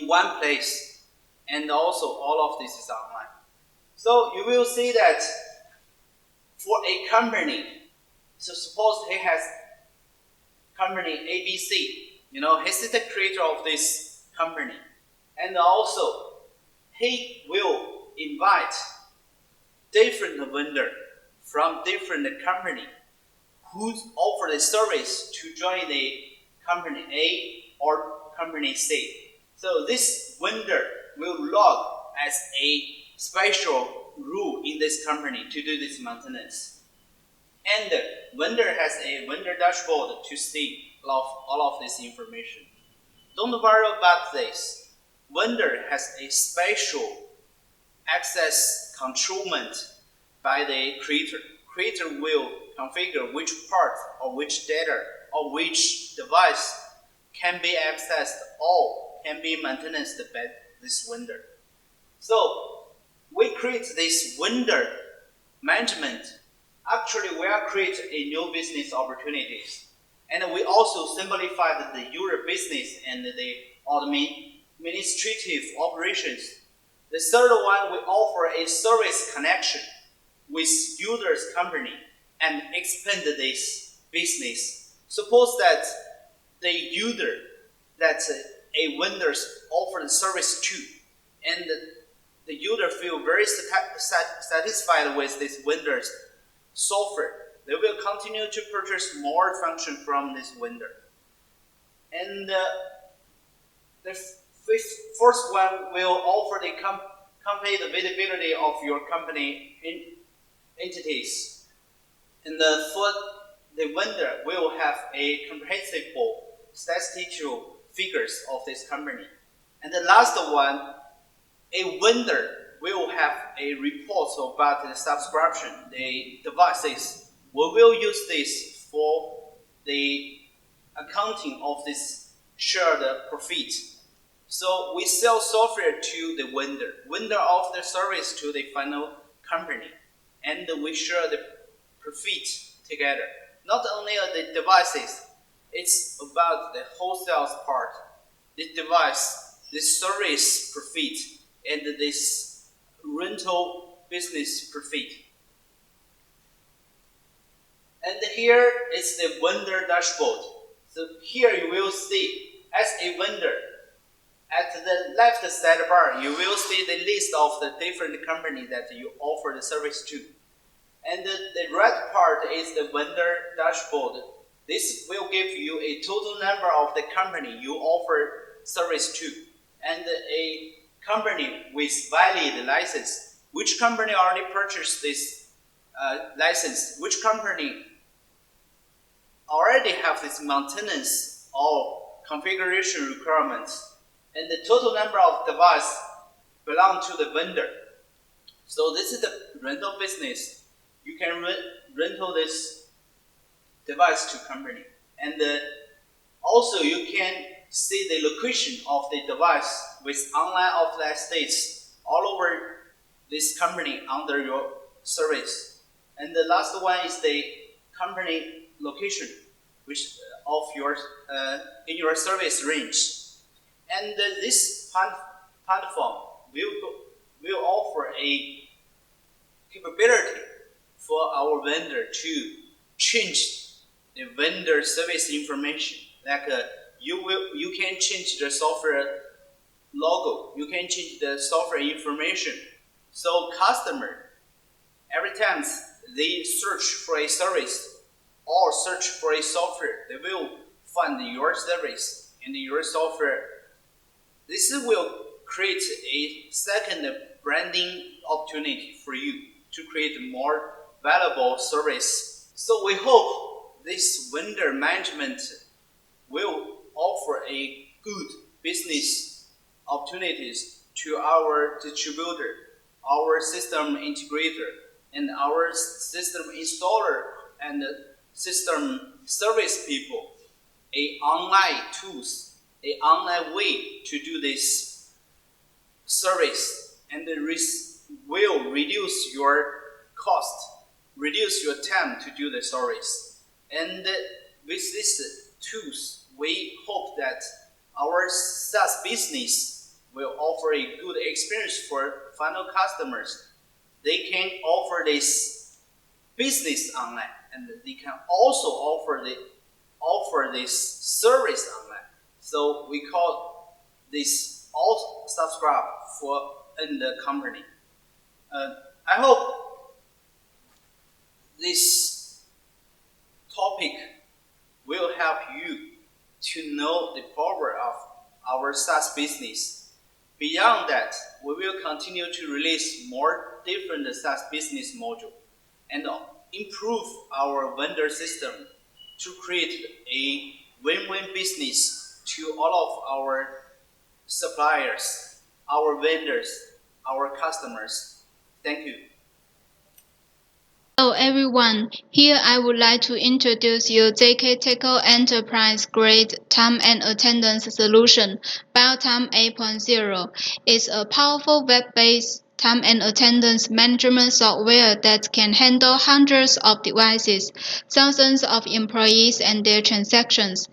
Speaker 4: one place, and also all of this is online. So you will see that for a company, so suppose he has company ABC, he's the creator of this company, and also he will invite different vendor from different company who offer the service to join the company A or company C. So this vendor will log as a special rule in this company to do this maintenance. And the vendor has a vendor dashboard to see all of this information. Don't worry about this. Vendor has a special access controlment by the creator. Creator will configure which part or which data or which device can be accessed or can be maintained by this vendor. So we create this vendor management. Actually, we are creating a new business opportunities, and we also simplified the user business and the administrative operations. The third one, we offer a service connection with user's company and expand this business. Suppose that the user that a vendor offers service to, and the user feel very satisfied with this vendor's software, they will continue to purchase more function from this vendor. And the first one will offer the complete visibility of your company entities. And the vendor will have a comprehensive statistical figures of this company. And the last one, a vendor will have a report about the subscription, the devices. We will use this for the accounting of this shared profit. So we sell software to the vendor offers the service to the final company, and we share the profit together. Not only the devices, it's about the wholesale part, the device, the service profit, and this rental business profit. And here is the vendor dashboard. So here you will see As a vendor, at the left sidebar, you will see the list of the different companies that you offer the service to. And the red part is the vendor dashboard. This will give you a total number of the company you offer service to, and a company with valid license. Which company already purchased this license? Which company already have this maintenance or configuration requirements? And the total number of devices belong to the vendor. So this is the rental business. You can rental this device to company, and also you can see the location of the device with online offline states all over this company under your service. And the last one is the company location, which of your in your service range. And this platform will offer a capability for our vendor to change the vendor service information. Like you can change the software logo, you can change the software information. So customer, every time they search for a service or search for a software, they will find your service and your software. This will create a second branding opportunity for you to create more valuable service. So we hope this vendor management will offer a good business opportunities to our distributor, our system integrator, and our system installer and system service people, a online tools, a online way to do this service, and will reduce your cost, reduce your time to do the service. And with these tools, we hope that our SaaS business will offer a good experience for final customers. They can offer this business online, and they can also offer this service online. So we call this all subscribe for in the company. I hope this topic will help you to know the power of our SaaS business. Beyond that, we will continue to release more different SaaS business modules and improve our vendor system to create a win-win business to all of our suppliers, our vendors, our customers. Thank you.
Speaker 5: Hello everyone, here I would like to introduce you ZKTeco Enterprise Grade Time and Attendance Solution, BioTime 8.0. It's a powerful web-based time and attendance management software that can handle hundreds of devices, thousands of employees and their transactions.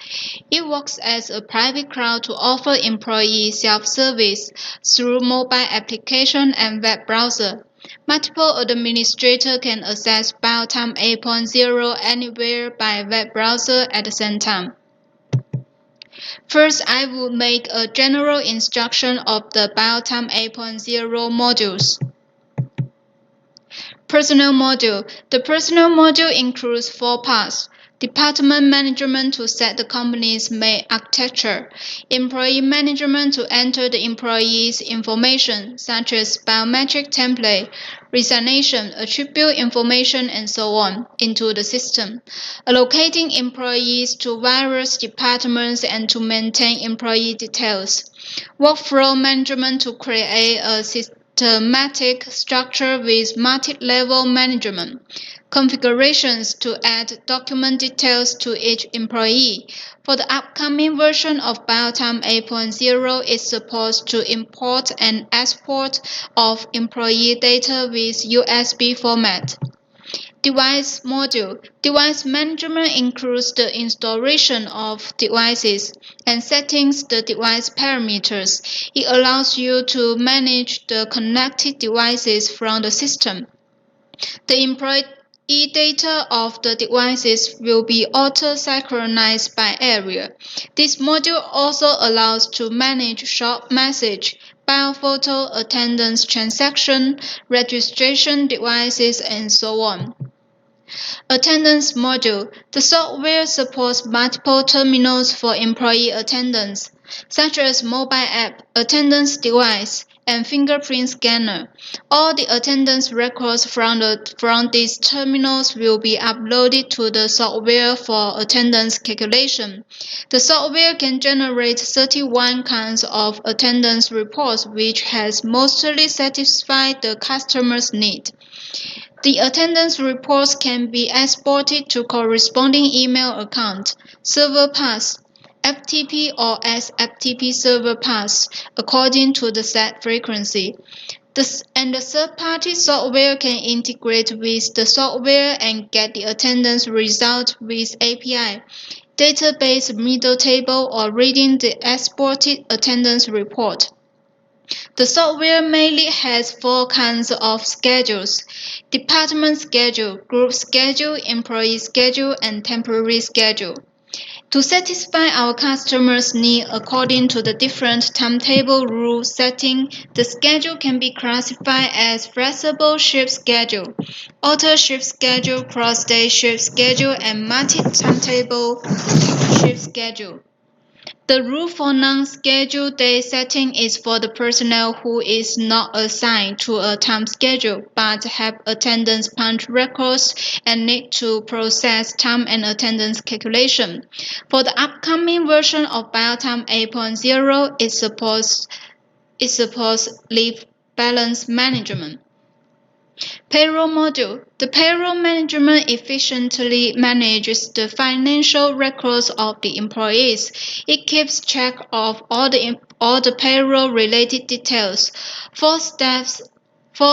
Speaker 5: It works as a private cloud to offer employee self-service through mobile application and web browser. Multiple administrators can access BioTime 8.0 anywhere by web browser at the same time. First, I will make a general instruction of the BioTime 8.0 modules. Personnel module. The personnel module includes 4 parts. Department management to set the company's main architecture. Employee management to enter the employee's information, such as biometric template, resignation, attribute information, and so on, into the system. Allocating employees to various departments and to maintain employee details. Workflow management to create a systematic structure with multi-level management. Configurations to add document details to each employee. For the upcoming version of BioTime 8.0, it supports to import and export of employee data with USB format. Device module. Device management includes the installation of devices and settings the device parameters. It allows you to manage the connected devices from the system. The e-data of the devices will be auto-synchronized by area. This module also allows to manage short message, biophoto, attendance transaction, registration devices, and so on. Attendance module. The software supports multiple terminals for employee attendance, such as mobile app, attendance device, and fingerprint scanner. All the attendance records from these terminals will be uploaded to the software for attendance calculation. The software can generate 31 kinds of attendance reports, which has mostly satisfied the customer's need. The attendance reports can be exported to corresponding email account, server path, FTP or SFTP server path, according to the set frequency. The third-party software can integrate with the software and get the attendance result with API, database middle table, or reading the exported attendance report. The software mainly has 4 kinds of schedules: department schedule, group schedule, employee schedule, and temporary schedule. To satisfy our customers' needs according to the different timetable rule setting, the schedule can be classified as flexible shift schedule, auto shift schedule, cross-day shift schedule, and multi-timetable shift schedule. The rule for non-scheduled day setting is for the personnel who is not assigned to a time schedule but have attendance punch records and need to process time and attendance calculation. For the upcoming version of BioTime 8.0, it supports leave balance management. Payroll module. The payroll management efficiently manages the financial records of the employees. It keeps track of all the payroll-related details. 4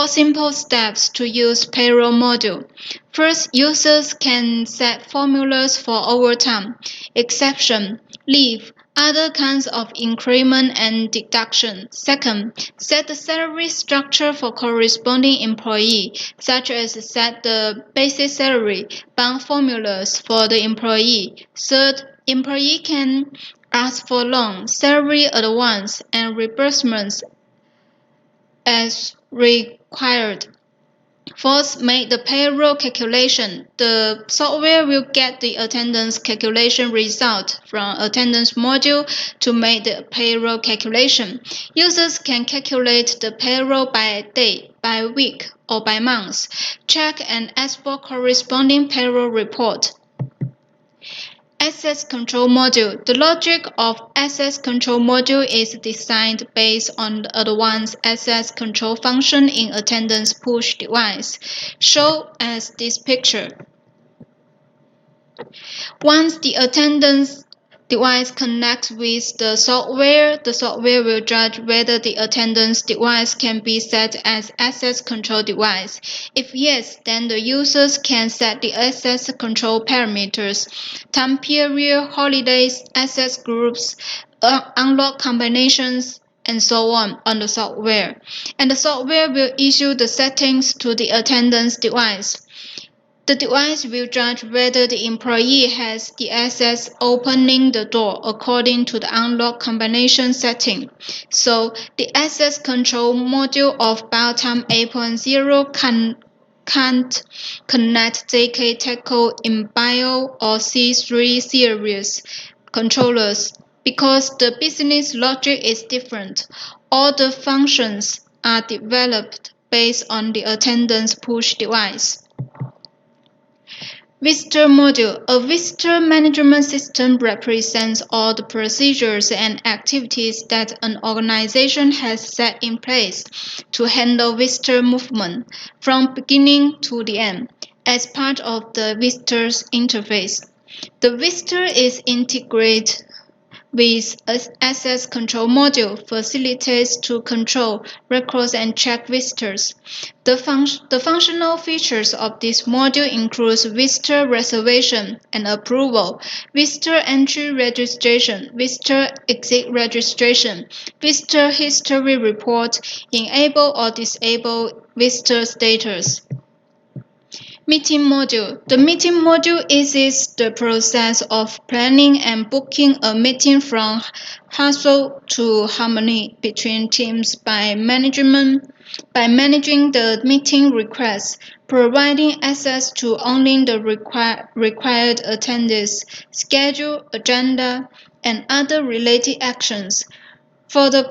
Speaker 5: simple steps to use payroll module. First, users can set formulas for overtime, exception, leave, other kinds of increment and deduction. Second, set the salary structure for corresponding employee, such as set the basic salary, bond formulas for the employee. Third, employee can ask for loan, salary advance, and reimbursements as required. Fourth, make the payroll calculation. The software will get the attendance calculation result from attendance module to make the payroll calculation. Users can calculate the payroll by day, by week, or by month. Check and export corresponding payroll report. Access Control Module. The logic of Access Control Module is designed based on the advanced access control function in attendance push device, shown as this picture. Once the attendance device connects with the software will judge whether the attendance device can be set as access control device. If yes, then the users can set the access control parameters, time period, holidays, access groups, unlock combinations, and so on the software. And the software will issue the settings to the attendance device. The device will judge whether the employee has the access opening the door according to the unlock combination setting. So, the access control module of BioTime 8.0 can't connect ZKTeco in Bio or C3 series controllers because the business logic is different. All the functions are developed based on the attendance push device. Visitor module. A visitor management system represents all the procedures and activities that an organization has set in place to handle visitor movement from beginning to the end as part of the visitor's interface. The visitor is integrated with access control module facilitates to control records and check visitors. The functional features of this module include visitor reservation and approval, visitor entry registration, visitor exit registration, visitor history report, enable or disable visitor status. Meeting module. The meeting module eases the process of planning and booking a meeting from hassle to harmony between teams by managing the meeting requests, providing access to only the required attendees, schedule, agenda, and other related actions. For the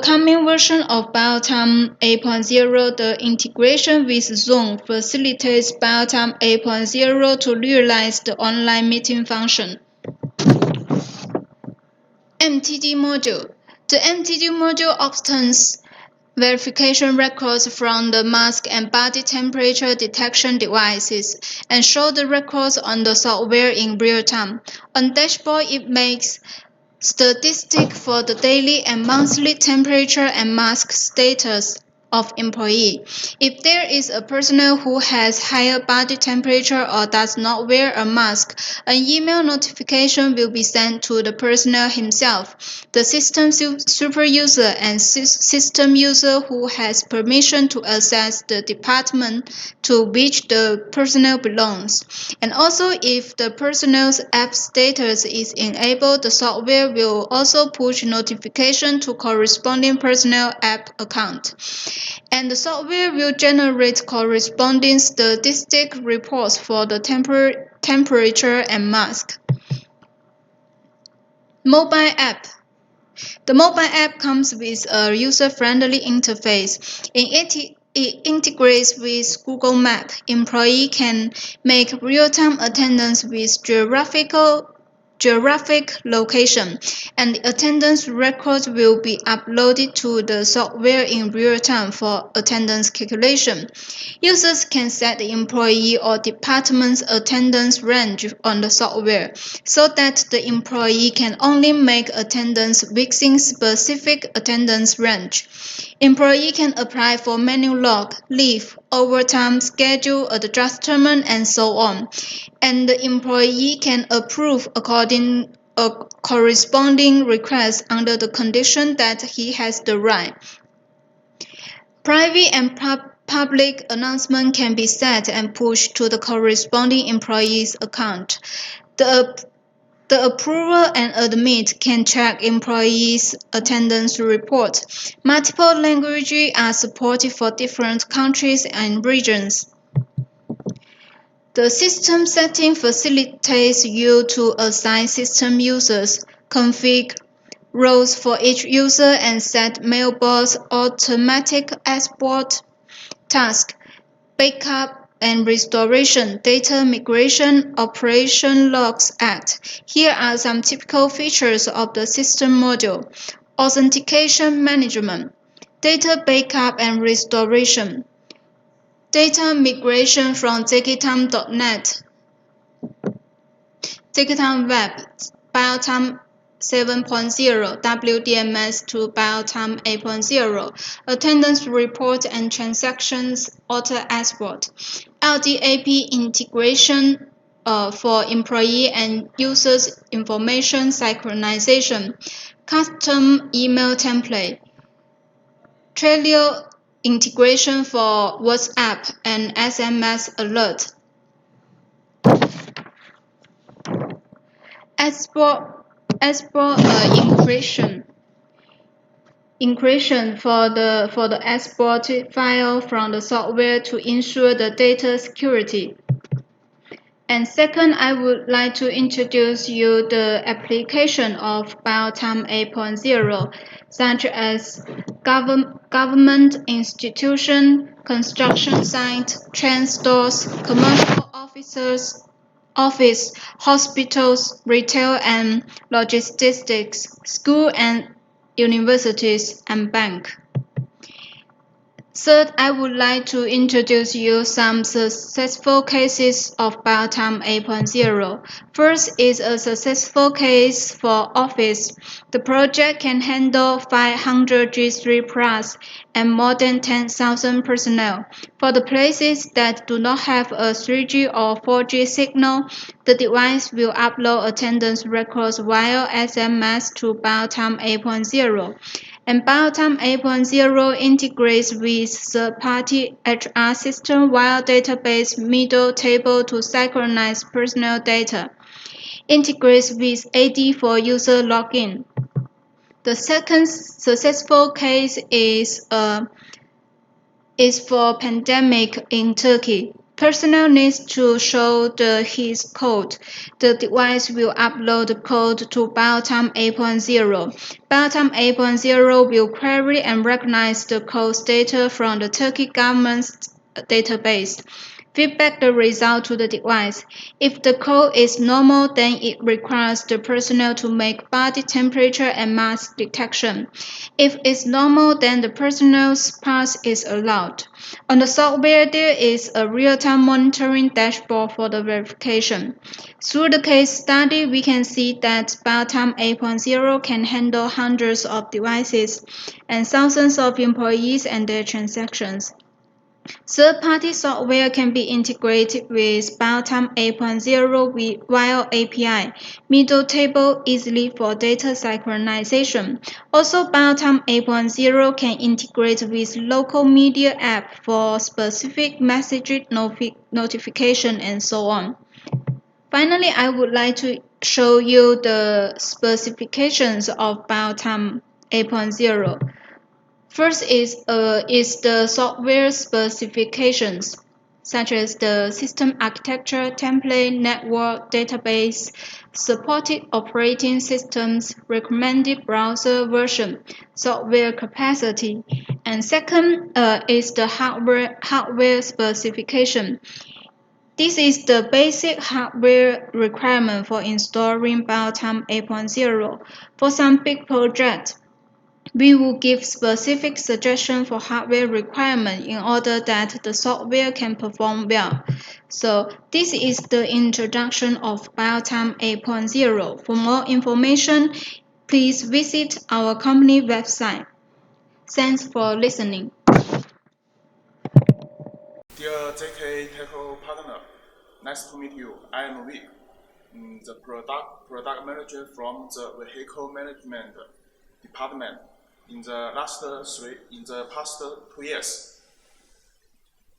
Speaker 5: coming version of BioTime 8.0, the integration with Zoom facilitates BioTime 8.0 to realize the online meeting function. MTD module. The MTD module obtains verification records from the mask and body temperature detection devices and shows the records on the software in real time. On dashboard, it makes statistics for the daily and monthly temperature and mask status of employee. If there is a person who has higher body temperature or does not wear a mask, an email notification will be sent to the personnel himself, the system super user and system user who has permission to access the department to which the personnel belongs. And also, if the personnel's app status is enabled, the software will also push notification to corresponding personnel app account. And the software will generate corresponding statistic reports for the temperature and mask. Mobile app. The mobile app comes with a user-friendly interface. It integrates with Google Maps. Employee can make real-time attendance with geographic location, and the attendance records will be uploaded to the software in real time for attendance calculation. Users can set the employee or department's attendance range on the software so that the employee can only make attendance within specific attendance range. Employee can apply for manual log, leave, overtime, schedule adjustment, and so on. And the employee can approve according a corresponding request under the condition that he has the right. Private and public announcement can be set and pushed to the corresponding employee's account. The approver and admit can check employees' attendance report. Multiple languages are supported for different countries and regions. The system setting facilitates you to assign system users, configure roles for each user, and set mailbox automatic export task, backup and restoration, data migration, operation logs act. Here are some typical features of the system module. Authentication management, data backup and restoration, data migration from ZKTime.net, ZKTime Web, BioTime 7.0, WDMS to BioTime 8.0, attendance report and transactions auto export, LDAP integration for employee and users information synchronization, custom email template, Trello integration for WhatsApp and SMS alert. Export encryption for the export file from the software to ensure the data security. And second, I would like to introduce you the application of BioTime 8.0, such as government institution, construction site, train stores, commercial office, hospitals, retail and logistics, school and universities, and bank. Third, I would like to introduce you some successful cases of BioTime 8.0. First is a successful case for Office. The project can handle 500 G3 plus and more than 10,000 personnel. For the places that do not have a 3G or 4G signal, the device will upload attendance records via SMS to BioTime 8.0. And Biotime 8.0 integrates with third-party HR system via database middle table to synchronize personal data. Integrates with AD for user login. The second successful case is for pandemic in Turkey. Personnel needs to show his code. The device will upload the code to Biotime 8.0. Biotime 8.0 will query and recognize the code's data from the Turkey government's database. Feedback the result to the device. If the code is normal, then it requires the personnel to make body temperature and mass detection. If it's normal, then the personnel's pass is allowed. On the software, there is a real-time monitoring dashboard for the verification. Through the case study, we can see that Biotime 8.0 can handle hundreds of devices and thousands of employees and their transactions. Third-party software can be integrated with Biotime 8.0 via API, middle table easily for data synchronization. Also, Biotime 8.0 can integrate with local media app for specific messaging notification and so on. Finally, I would like to show you the specifications of Biotime 8.0. First is the software specifications, such as the system architecture, template, network, database, supported operating systems, recommended browser version, software capacity. And second is the hardware specification. This is the basic hardware requirement for installing Biotime 8.0. For some big projects, we will give specific suggestions for hardware requirement in order that the software can perform well. So this is the introduction of Biotime 8.0. For more information, please visit our company website. Thanks for listening.
Speaker 6: Dear ZKTeco partner, nice to meet you. I am Vic, the product manager from the vehicle management department. In the past 2 years,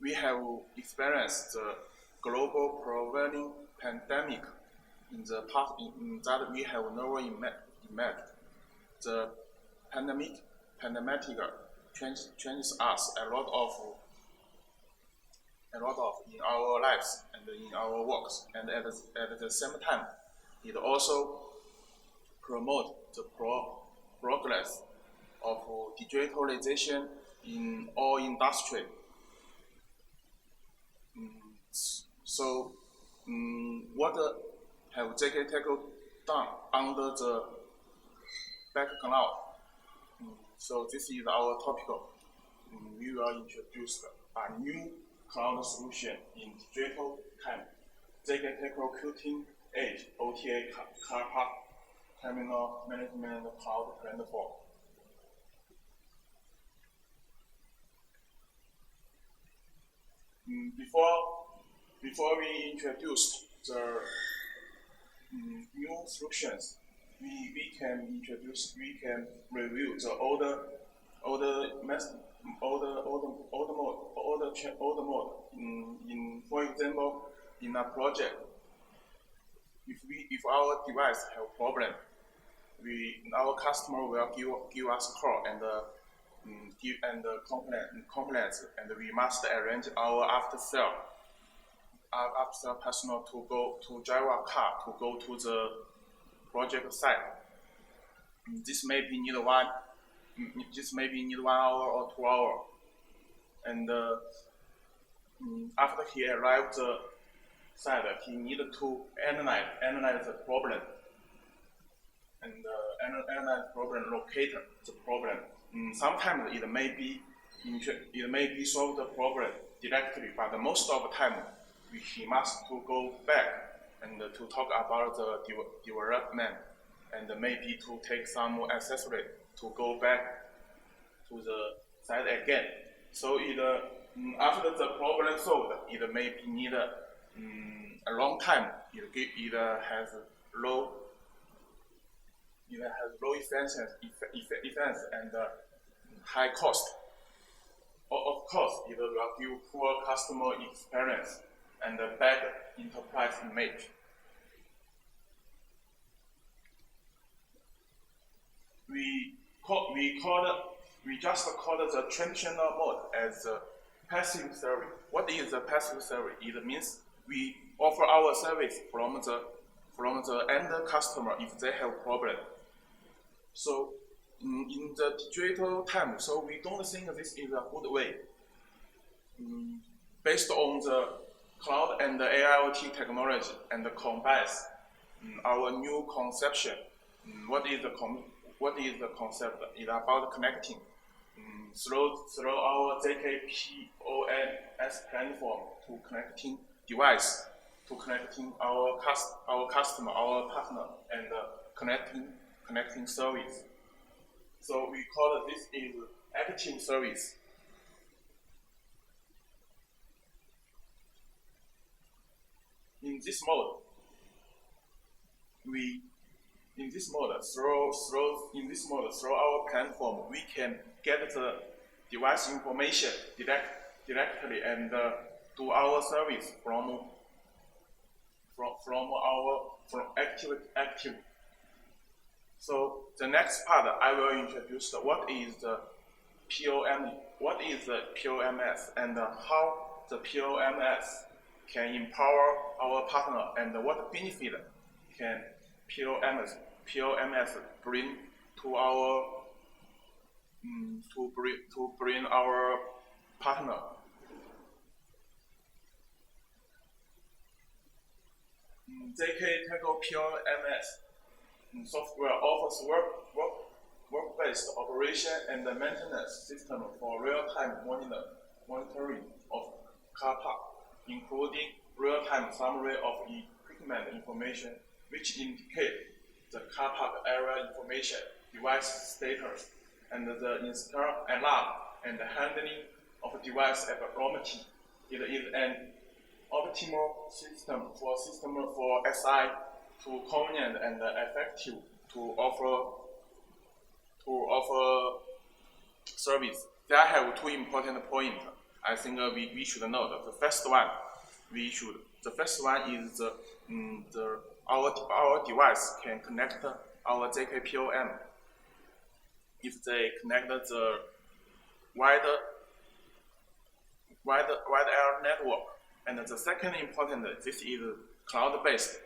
Speaker 6: we have experienced the global prevailing pandemic. In the past, that we have never imagined. The pandemic changes us a lot in our lives and in our works, and at the same time, it also promotes the progress of digitalization in all industry. What have ZKTeco done under the background? So this is our topic. We will introduce a new cloud solution in digital time. ZKTeco Cutting Edge OTA Car Park Terminal Management Cloud Platform. Before we introduce the new solutions, we can review the older mode. For example, in a project, if our device have problem, our customer will give us a call and complaints, and we must arrange our after sale personnel to drive a car to go to the project site. This may be need 1 hour or 2 hours, and after he arrived the site, he needed to analyze the problem and analyze problem, locate the problem. Sometimes it may be solved the problem directly, but most of the time he must to go back and to talk about the development, and maybe to take some accessory to go back to the site again. So after the problem solved, it may be need a long time. It has low it has low efficiency and high cost. Of course, it will give poor customer experience and a bad enterprise image. We just called the traditional mode as a passive service. What is a passive service? It means we offer our service from the end customer if they have problem. So in the digital time, so we don't think this is a good way. Based on the cloud and the AIoT technology and the combines our new conception. What is the concept? It's about connecting through our ZKPOS platform to connecting device, to connecting our customer, our partner, and connecting service. So we call this is active service. In this mode, through our platform, we can get the device information directly and do our service from active. So the next part I will introduce what is the POMS, and how the POMS can empower our partner, and what benefit can POMS bring to our to bring our partner. ZKTeco POMS software offers work-based operation and maintenance system for real-time monitoring of car park, including real-time summary of equipment information, which indicate the car park area information, device status, and the install alarm and the handling of device abnormality. It is an optimal system for SI to convenient and effective to offer service. There I have two important points. I think we should know that the first one is our device can connect our ZKPOM if they connect the wide area network. And the second important, this is cloud-based.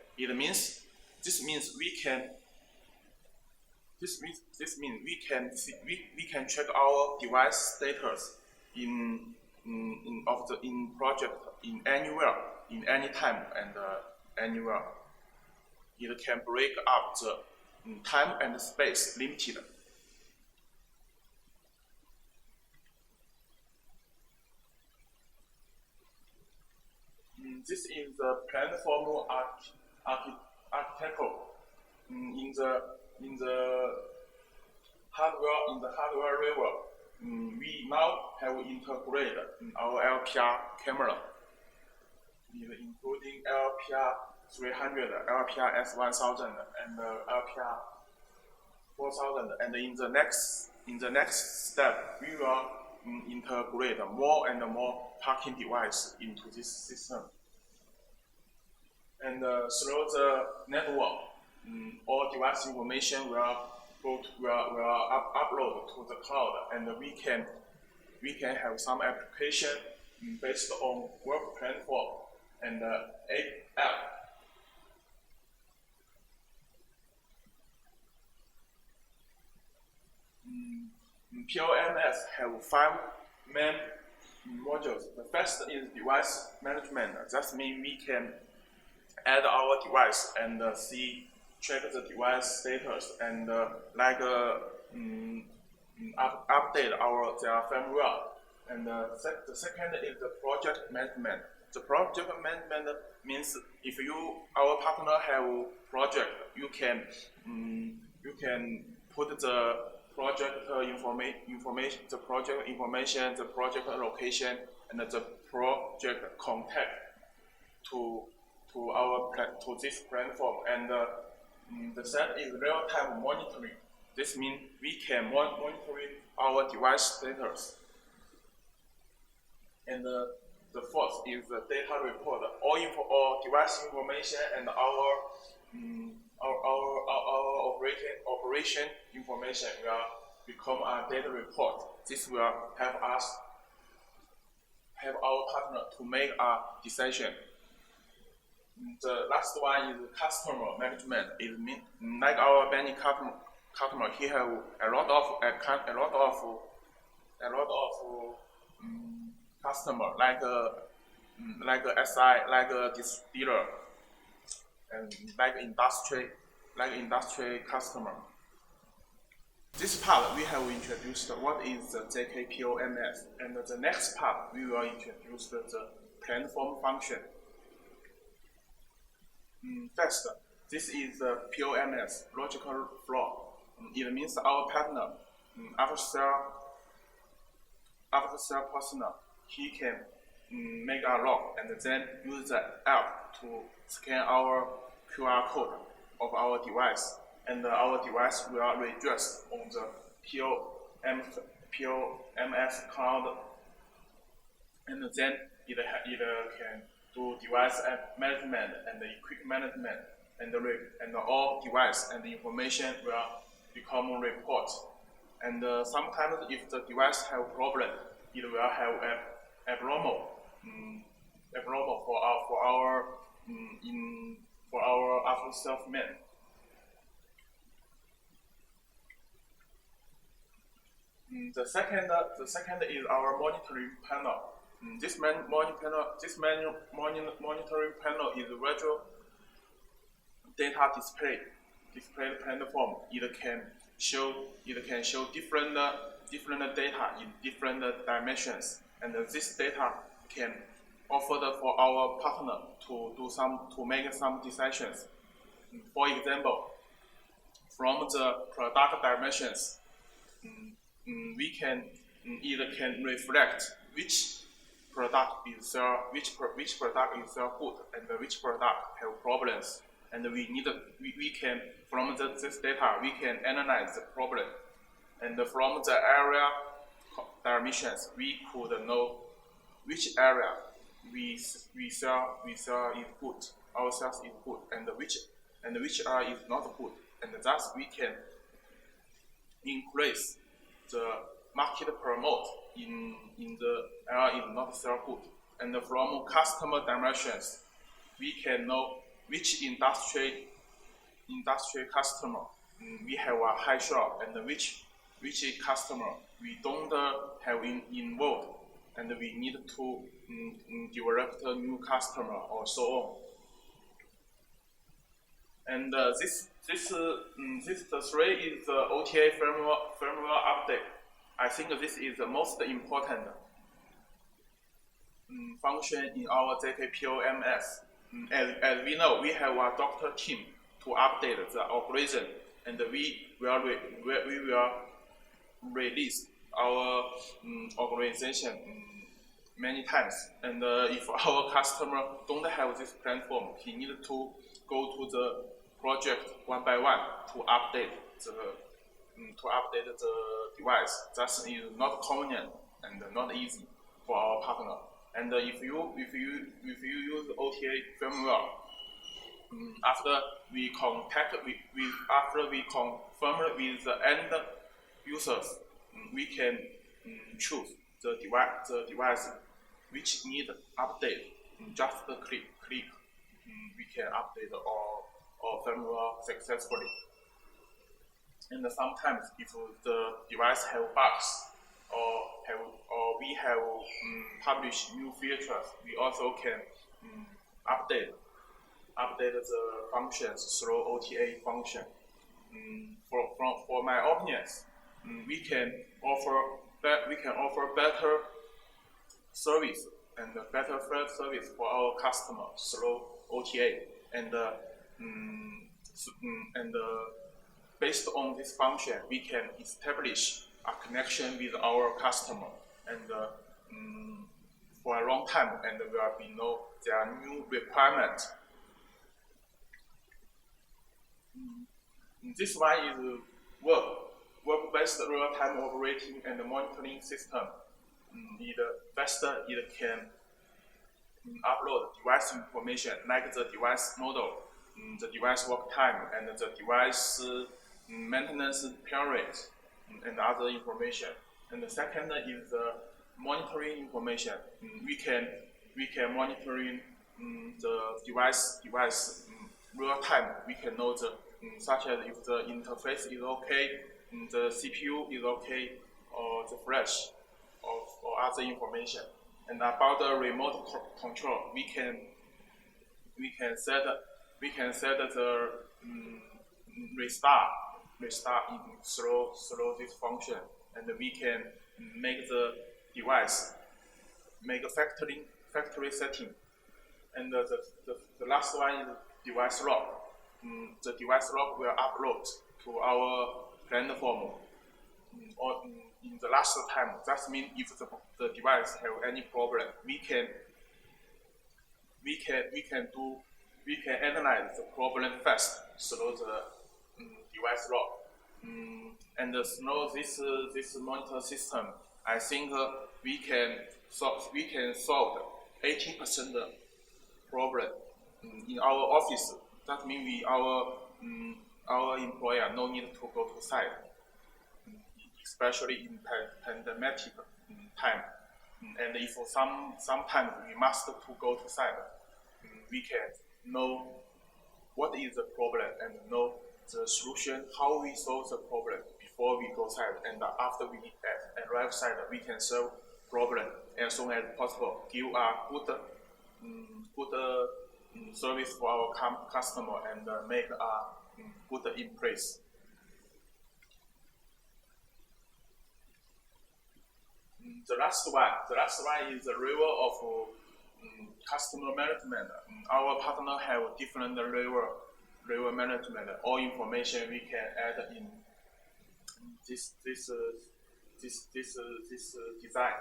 Speaker 6: This means we can check our device status in project in anywhere, in any time and anywhere. It can break up the time and space limited. This is the platform architecture. In the hardware level, we now have integrated our LPR camera, including LPR 300, LPR S1000, and LPR 4000. And in the next step, we will integrate more and more parking device into this system. And through the network, all device information will upload to the cloud, and we can have some application based on work platform and app. POMS have 5 main modules. The first is device management. That means we can add our device and check the device status and update their firmware. And the second is the project management. The project management means if our partner have project, you can put the project information, the project location, and the project contact to this platform, and The set is real-time monitoring. This means we can monitor our device status. And the fourth is the data report. All device information and our operation information will become a data report. This will help our partner to make a decision. The last one is customer management. It means like our many customer, he have a lot of customer like a SI, like a dealer, and like industry customer. This part we have introduced what is the ZKPOMS, and the next part we will introduce the platform function. First, this is the POMS, logical flow. It means our partner, after sale personnel, he can make a log and then use the app to scan our QR code of our device, and our device will register on the POMS cloud, and then it can do device management and equipment management, and all device and the information will become a report. And sometimes if the device have problem, it will have abnormal for our after sales man. The second is our monitoring panel. This monitoring panel is a virtual data display platform. It can show different data in different dimensions, and this data can offer for our partner to make some decisions. For example, from the product dimensions, it can reflect which product is sell good and which product have problems, and we can from this data we can analyze the problem, and from the area dimensions we could know which area we sell is good, our sales is good, and which area is not good, and thus we can increase the market promote in the area is not so good. And from customer dimensions, we can know which industry customer we have a high share, and which customer we don't have involved, and we need to develop a new customer or so on. And this the three is the OTA firmware update. I think this is the most important function in our ZKPOMS. As we know, we have a doctor team to update the algorithm, and we will release our organization many times. And if our customer don't have this platform, he needs to go to the project one by one to update the device. That is not convenient and not easy for our partner. And if you use OTA firmware, after we confirm with the end users, we can choose the device which need update. Just click. We can update our firmware successfully. And sometimes if the device have bugs or we have published new features, we also can update the functions through OTA function. For my opinions, we can offer better service and better service for our customers through OTA, and based on this function, we can establish a connection with our customer, and for a long time, and there will be their new requirement. This one is work-based real-time operating and monitoring system. It faster, it can upload device information like the device model, the device work time, and the device maintenance period, and other information. And the second is the monitoring information. We can monitoring the device real time. We can know the such as if the interface is okay, the CPU is okay, or the flash, or other information. And about the remote control, we can set the restart through this function, and we can make the device make a factory setting. And the last one is device log. The device log will upload to our platform or in the last time. That means if the device have any problem, we can analyze the problem fast through the device log. And through this monitor system, I think we can solve 80% problem in our office. That means our employer no need to go to site, especially in pandemic time. And if sometimes we must to go to site, we can know what is the problem and know the solution, how we solve the problem before we go site, and after we arrive site, we can solve problem as soon as possible, give a good service for our customer, and make a good impress. The last one is the level of customer management. Our partner have different level management. All information we can add in this design.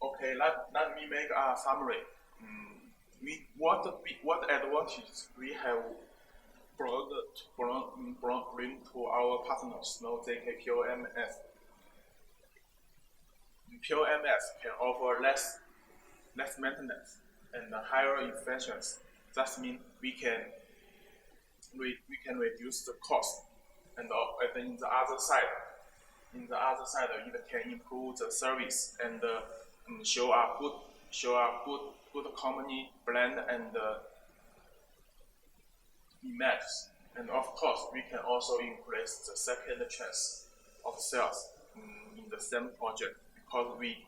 Speaker 6: Okay, let me make a summary. What advantages we have bring to our partners now ZKTeco MS. POMS can offer less maintenance and higher efficiency. That means we can reduce the cost, and in the other side, it can improve the service and show a good company brand and image. And of course, we can also increase the second chance of sales in the same project, because we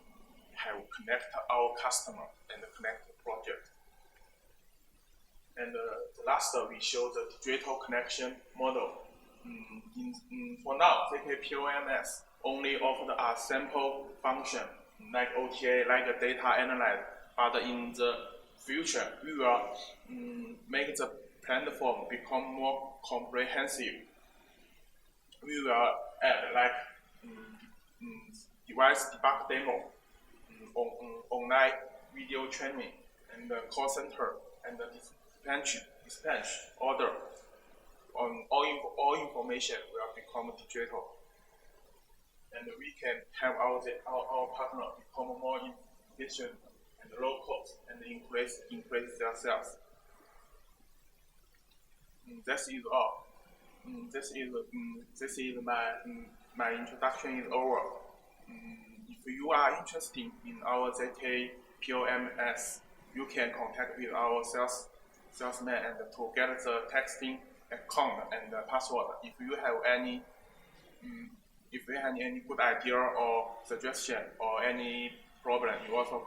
Speaker 6: have connect our customer and connect the project. And the last, we show the digital connection model. For now, ZKPOMS only offered a simple function like OTA, like a data analyze. But in the future, we will make the platform become more comprehensive. We will add like device debug demo, online video training, and call center, and dispatch order. All information will become digital, and we can help our partner become more efficient and low cost, and increase their sales. That is all. This is my introduction is over. If you are interested in our ZKPOMS, you can contact with our salesman and to get the texting account and the password. If you have any good idea or suggestion or any problem, you also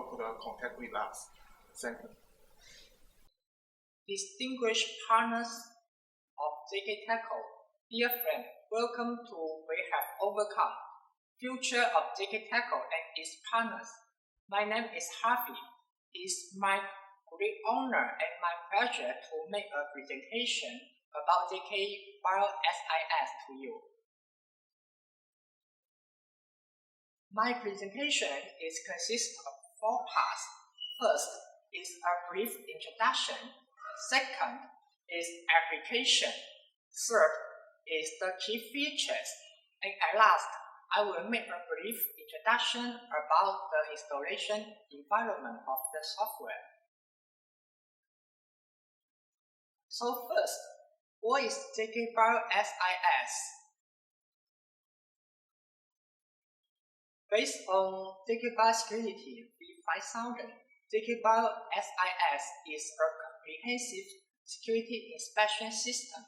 Speaker 6: could contact with us. Thank you.
Speaker 7: Distinguished partners of ZKTeco, dear friend, welcome to We Have Overcome, Future of ZKTeco and its partners. My name is Harvey. It's my great honor and my pleasure to make a presentation about ZK BioSIS to you. My presentation consists of 4 parts. First is a brief introduction. Second is application. Third is the key features. And at last, I will make a brief introduction about the installation environment of the software. So first, what is ZKTeco SIS? Based on ZKTeco Security V5000, ZKTeco SIS is a comprehensive security inspection system,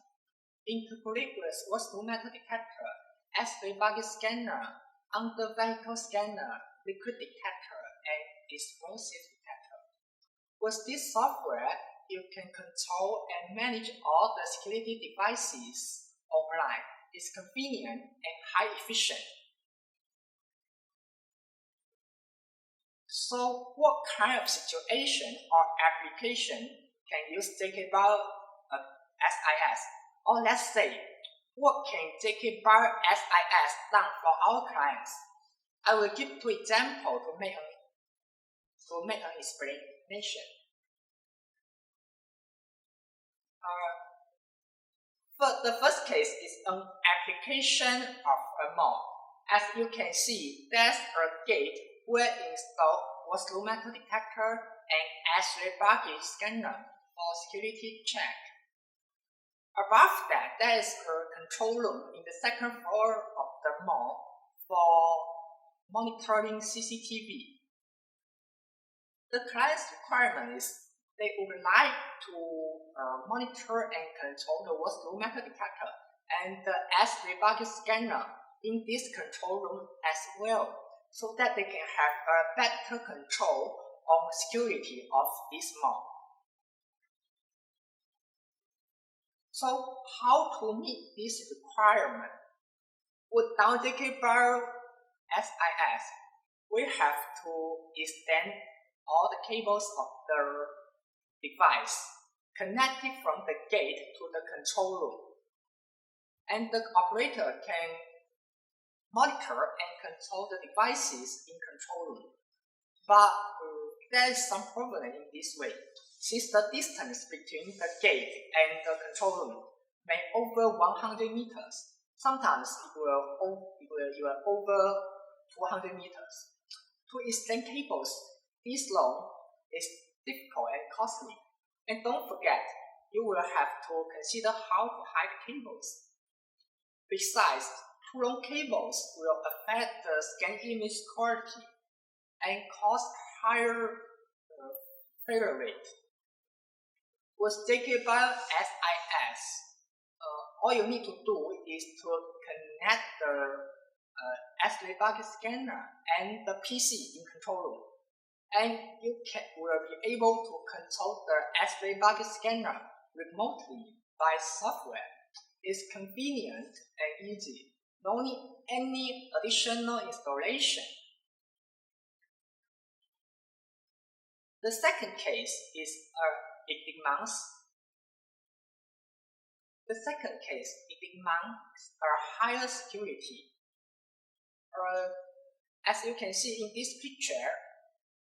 Speaker 7: integrated with wall metal detector, X-ray body scanner, under-vehicle scanner, liquid detector, and explosive detector. With this software, you can control and manage all the security devices online. It's convenient and high efficient. So what kind of situation or application can use ZKTeco SIS? Or let's say, what can ZKTeco SIS done for our clients? I will give 2 examples to make an explanation. The first case is an application of a mall. As you can see, there's a gate where installed wall metal detector and X-ray body scanner for security check. Above that, there is a control room in the second floor of the mall for monitoring CCTV. The client's requirement is they would like to monitor and control the wall metal detector and the X-ray body scanner in this control room as well, so that they can have a better control on security of this mall. So how to meet this requirement? Without ZKTeco SIS, we have to extend all the cables of the device connected from the gate to the control room. And the operator can monitor and control the devices in control room. But there is some problem in this way. Since the distance between the gate and the control room may over 100 meters, sometimes it will over 200 meters. To extend cables this long is difficult and costly. And don't forget, you will have to consider how to hide cables. Besides, too long cables will affect the scan image quality and cause higher failure rate. With ZKTeco SIS, all you need to do is to connect the X-ray body scanner and the PC in control room, and you will be able to control the X-ray body scanner remotely by software. It's convenient and easy. No need any additional installation. The second case is it demands a higher security. As you can see in this picture,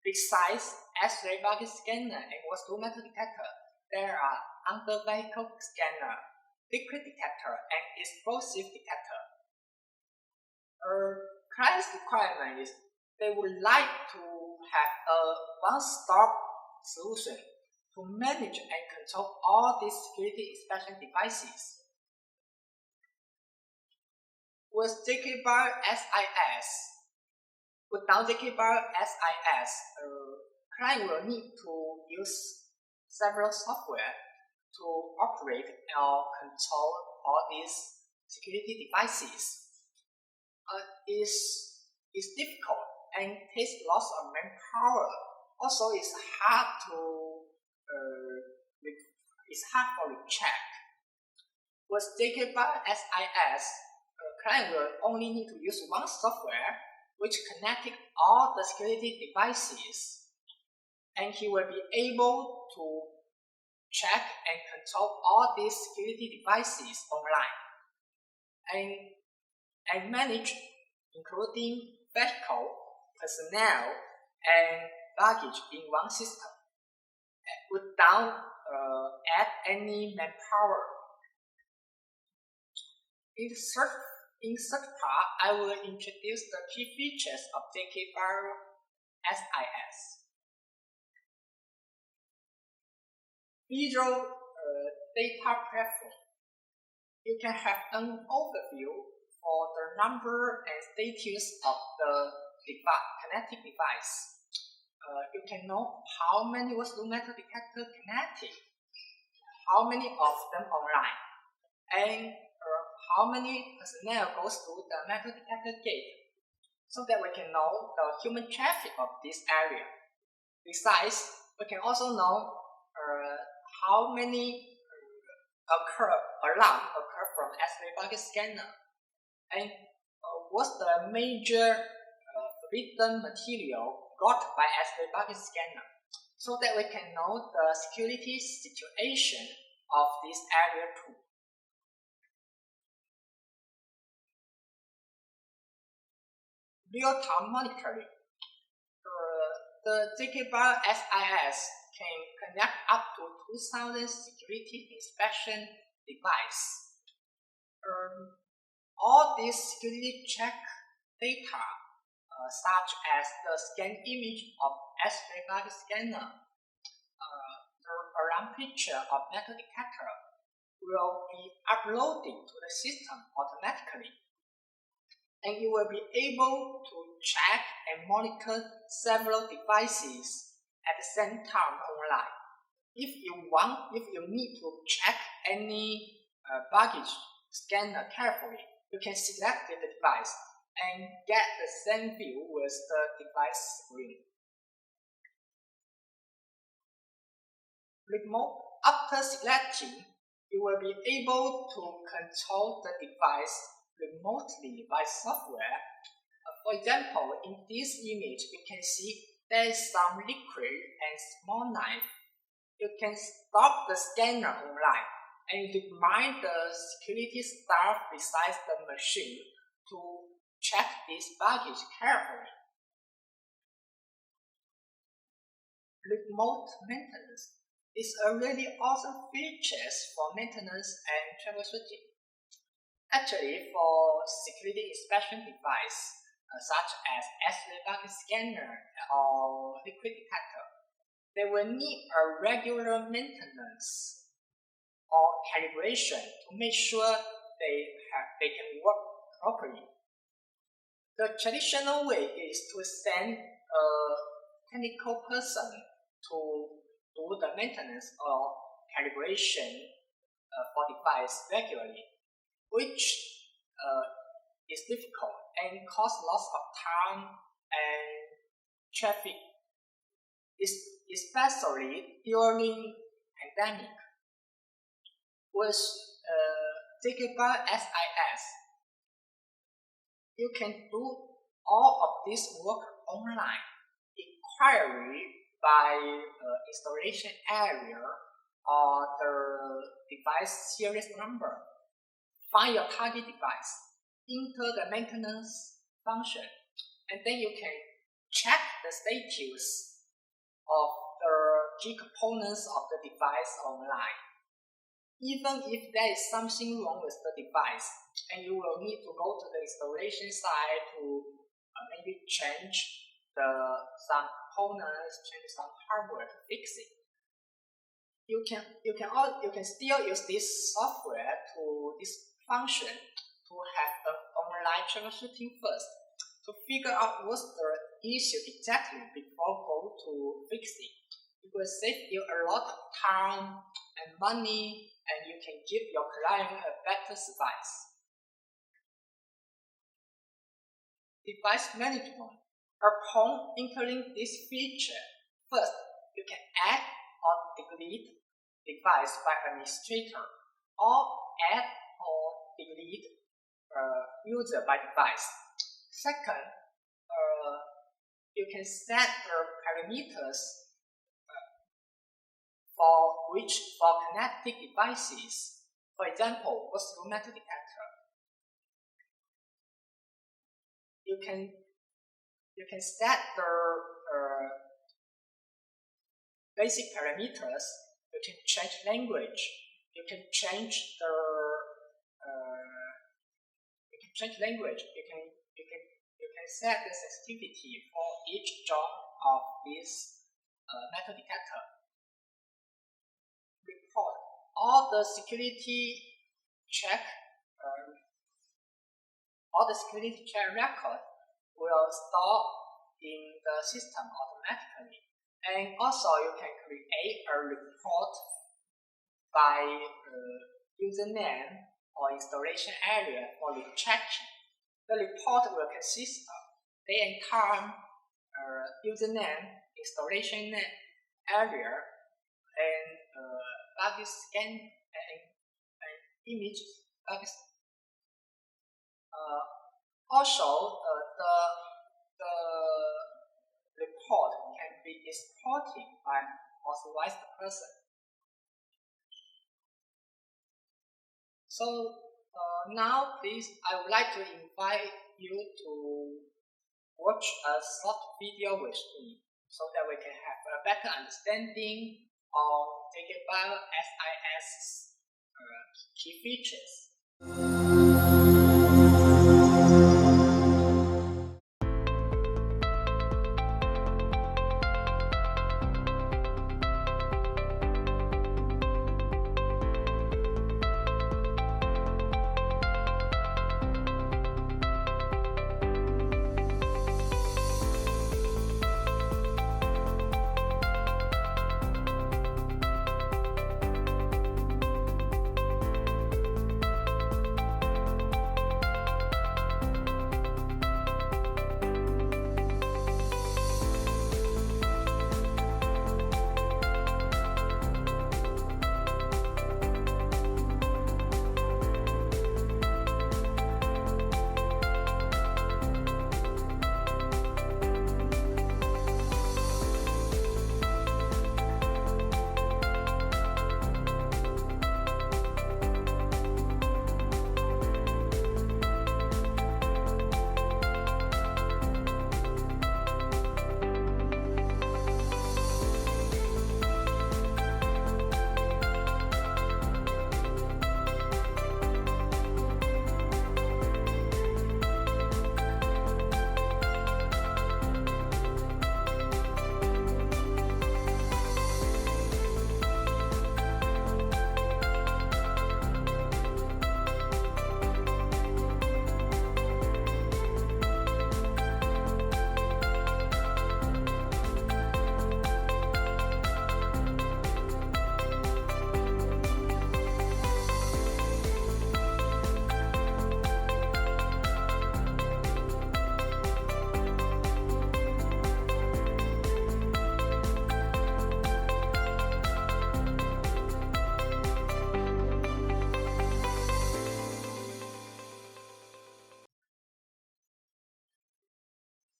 Speaker 7: besides X-ray body scanner and wall metal detector, there are under-vehicle scanner, liquid detector, and explosive detector. Client's requirement is they would like to have a one-stop solution to manage and control all these security inspection devices. With ZKTeco SIS, without ZKTeco SIS, client will need to use several software to operate or control all these security devices. It's difficult and takes lots of manpower. Also, it's hard for check. With ZKTeco SIS, client will only need to use one software which connected all the security devices, and he will be able to check and control all these security devices online and manage, including vehicle, personnel, and baggage in one system without add any manpower. In third part, I will introduce the key features of ZKTeco SIS. Visual data platform. You can have an overview for the number and status of the connected device. You can know how many was the metal detector connected, how many of them online, and how many personnel goes through the metal detector gate, so that we can know the human traffic of this area. Besides, we can also know how many alarm occur from X-ray bucket scanner, and what's the major forbidden material got by X-ray bucket scanner, so that we can know the security situation of this area too. Real-time monitoring. The ZKTeco SIS can connect up to 2,000 security inspection devices. All these security check data, such as the scan image of X-ray bucket scanner, the alarm picture of metal detector, will be uploaded to the system automatically. And you will be able to check and monitor several devices at the same time online. If you need to check any baggage scanner carefully, you can select the device and get the same view with the device screen. Remote. After selecting, you will be able to control the device remotely by software. For example, in this image, you can see there is some liquid and small knife. You can stop the scanner online and remind the security staff beside the machine to check this baggage carefully. Remote maintenance is a really awesome feature for maintenance and troubleshooting. Actually, for security inspection device, such as X-ray bucket scanner or liquid detector, they will need a regular maintenance or calibration to make sure they can work properly. The traditional way is to send a technical person to do the maintenance or calibration for device regularly, which is difficult and cause lots of time and traffic, especially during pandemic. With ZKTeco SIS, you can do all of this work online. Inquiry by installation area or the device series number. Find your target device, enter the maintenance function, and then you can check the status of the key components of the device online. Even if there is something wrong with the device, and you will need to go to the installation site to maybe change some components, change some hardware to fix it. You can still use this software this function to have an online troubleshooting first to figure out what's the issue exactly before go to fix it. It will save you a lot of time and money, and you can give your client a better service. Device management. Upon entering this feature, first you can add or delete device by administrator, or add or delete user by device. Second, you can set the parameters for connected devices. For example, what's the metal detector? You can set the basic parameters. You can change language. You can change the You can set the sensitivity for each job of this metal detector. Report all the security check record will store in the system automatically. And also you can create a report by username or installation area for the checking. The report will consist of date and time, username, installation area, and bug scan and image bugs. Also, the report can be exported by authorized person. So now, please, I would like to invite you to watch a short video with me so that we can have a better understanding of ZKTeco SIS key features.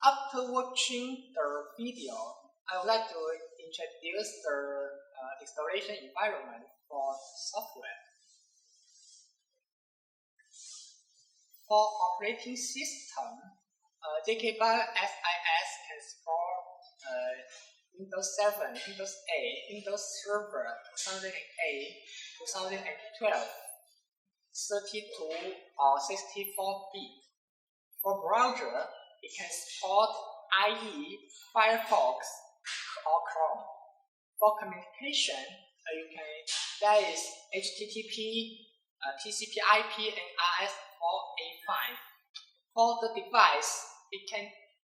Speaker 7: After watching the video, I would like to introduce the installation environment for software. For operating system, ZKTeco SIS can support Windows 7, Windows 8, Windows Server 2008, 2012, 32 or 64-bit. For browser, it can support IE, Firefox, or Chrome. For communication, there is HTTP, TCP/IP, and RS485. For the device, it can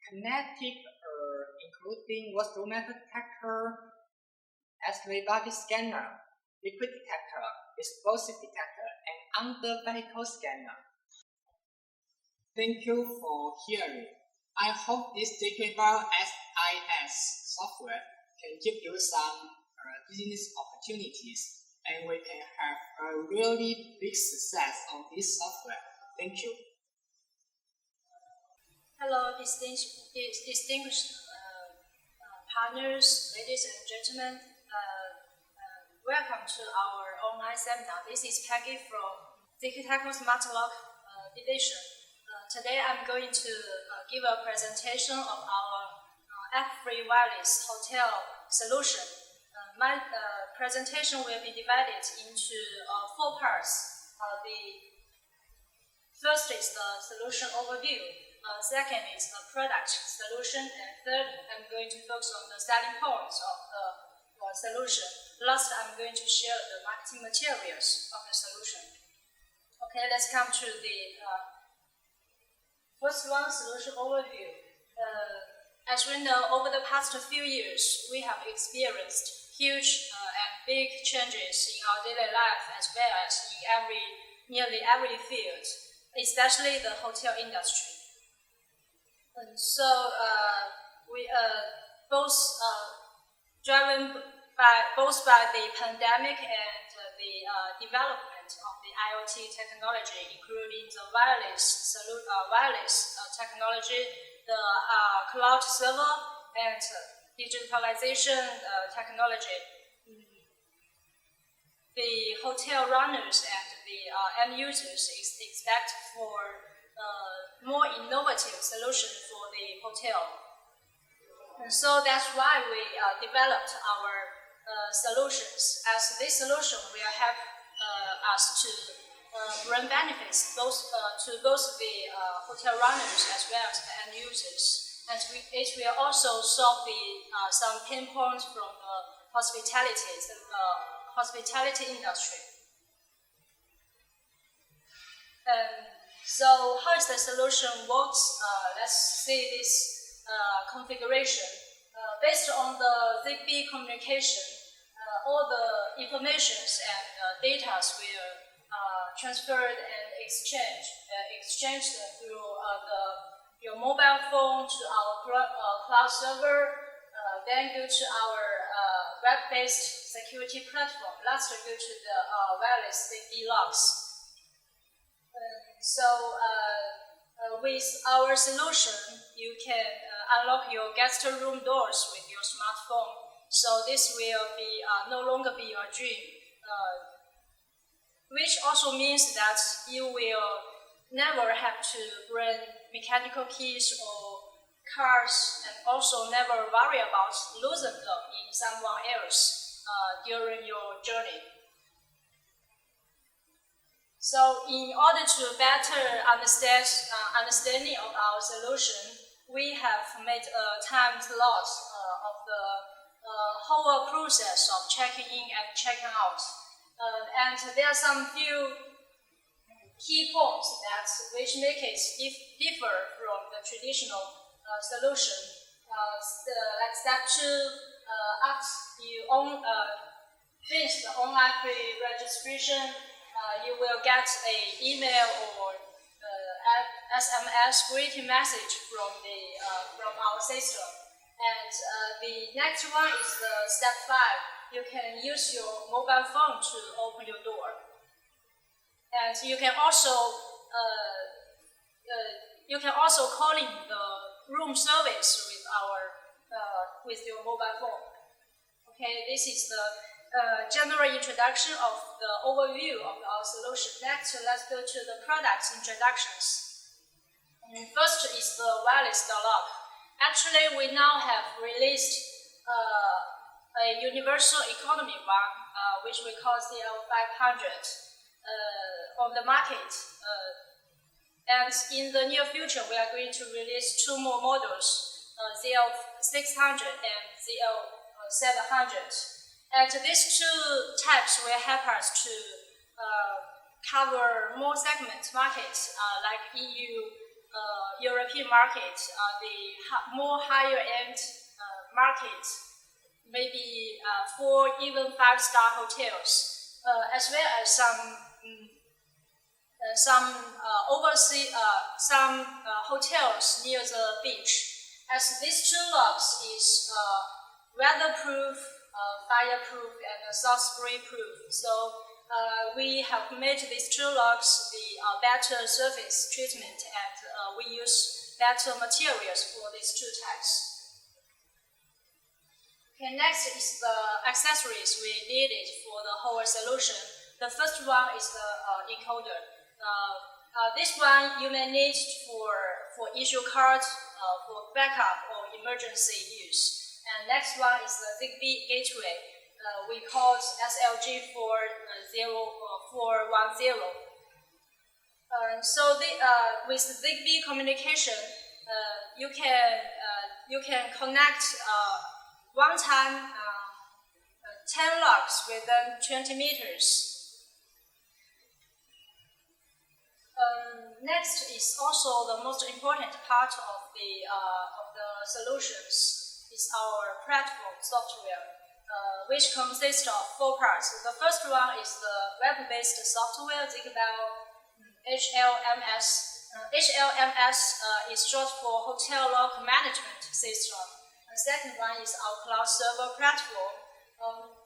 Speaker 7: connect it, including virtual metal detector, X-ray body scanner, liquid detector, explosive detector, and under-vehicle scanner. Thank you for hearing. I hope this ZKTeco SIS software can give you some business opportunities, and we can have a really big success on this software. Thank you.
Speaker 8: Hello, distinguished partners, ladies and gentlemen. Welcome to our online seminar. This is Peggy from ZKTeco Smart Lock division. Today I'm going to give a presentation of our app-free wireless hotel solution. my presentation will be divided into 4 parts. The first is the solution overview. Second is the product solution, and third, I'm going to focus on the selling points of the solution. Last, I'm going to share the marketing materials of the solution. Okay, let's come to the first one, solution overview. As we know, over the past few years, we have experienced huge and big changes in our daily life as well as in nearly every field, especially the hotel industry. And so we both driven by the pandemic and the development of the IoT technology, including the wireless technology, the cloud server, and digitalization technology. The hotel runners and the end users expect for more innovative solution for the hotel. And so that's why we developed our solutions, as this solution will help us to bring benefits to both the hotel runners as well as the end users. And it will also solve some pain points from the hospitality industry. So how is the solution works? Let's see this configuration. Based on the ZigBee communication, all the informations and data will transferred and exchanged through your mobile phone to our cloud server, then go to our web-based security platform. Lastly, go to the wireless ZigBee logs. With our solution, you can unlock your guest room doors with your smartphone. So this will be no longer be your dream, which also means that you will never have to bring mechanical keys or cards, and also never worry about losing them in someone else during your journey. So in order to better understanding of our solution, we have made a time slot of the whole process of checking in and checking out. And there are some few key points which make it differ from the traditional solution. Like step 2, after you finish the online pre-registration, you will get an email or SMS greeting message from our system. And the next one is the step 5. You can use your mobile phone to open your door. And you can also call in the room service with your mobile phone. Okay, this is the general introduction of the overview of our solution. Next, let's go to the product introductions. And first is the wireless door lock. Actually, we now have released a universal economy one, which we call ZL500, on the market. And in the near future, we are going to release 2 more models, ZL600 and ZL700. And these 2 types will help us to cover more segment markets like EU, European market, the more higher end markets, maybe 4, even 5-star hotels, as well as some overseas hotels near the beach. As these 2 locks is weatherproof, fireproof, and soft-spray-proof. So we have made these 2 locks the better surface treatment, and we use better materials for these 2 types. Okay, next is the accessories we needed for the whole solution. The first one is the encoder. This one you may need for issue cards, for backup or emergency use. And next one is the ZigBee gateway. we call it SLG 410. So with ZigBee communication, you can connect one time 10 logs within 20 meters. Next is also the most important part of the solutions is our platform software, which consists of 4 parts. The first one is the web-based software, ZKTeco HLMS. HLMS is short for Hotel Log Management System. The second one is our cloud server platform.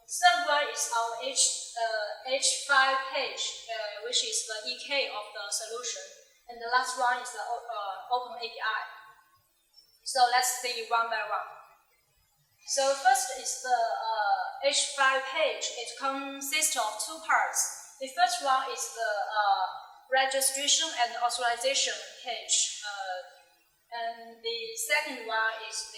Speaker 8: Third one is our H5 page, which is the EK of the solution. And the last one is the Open API. So let's see one by one. So first is the H5 page. It consists of 2 parts. The first one is the registration and authorization page. And the second one is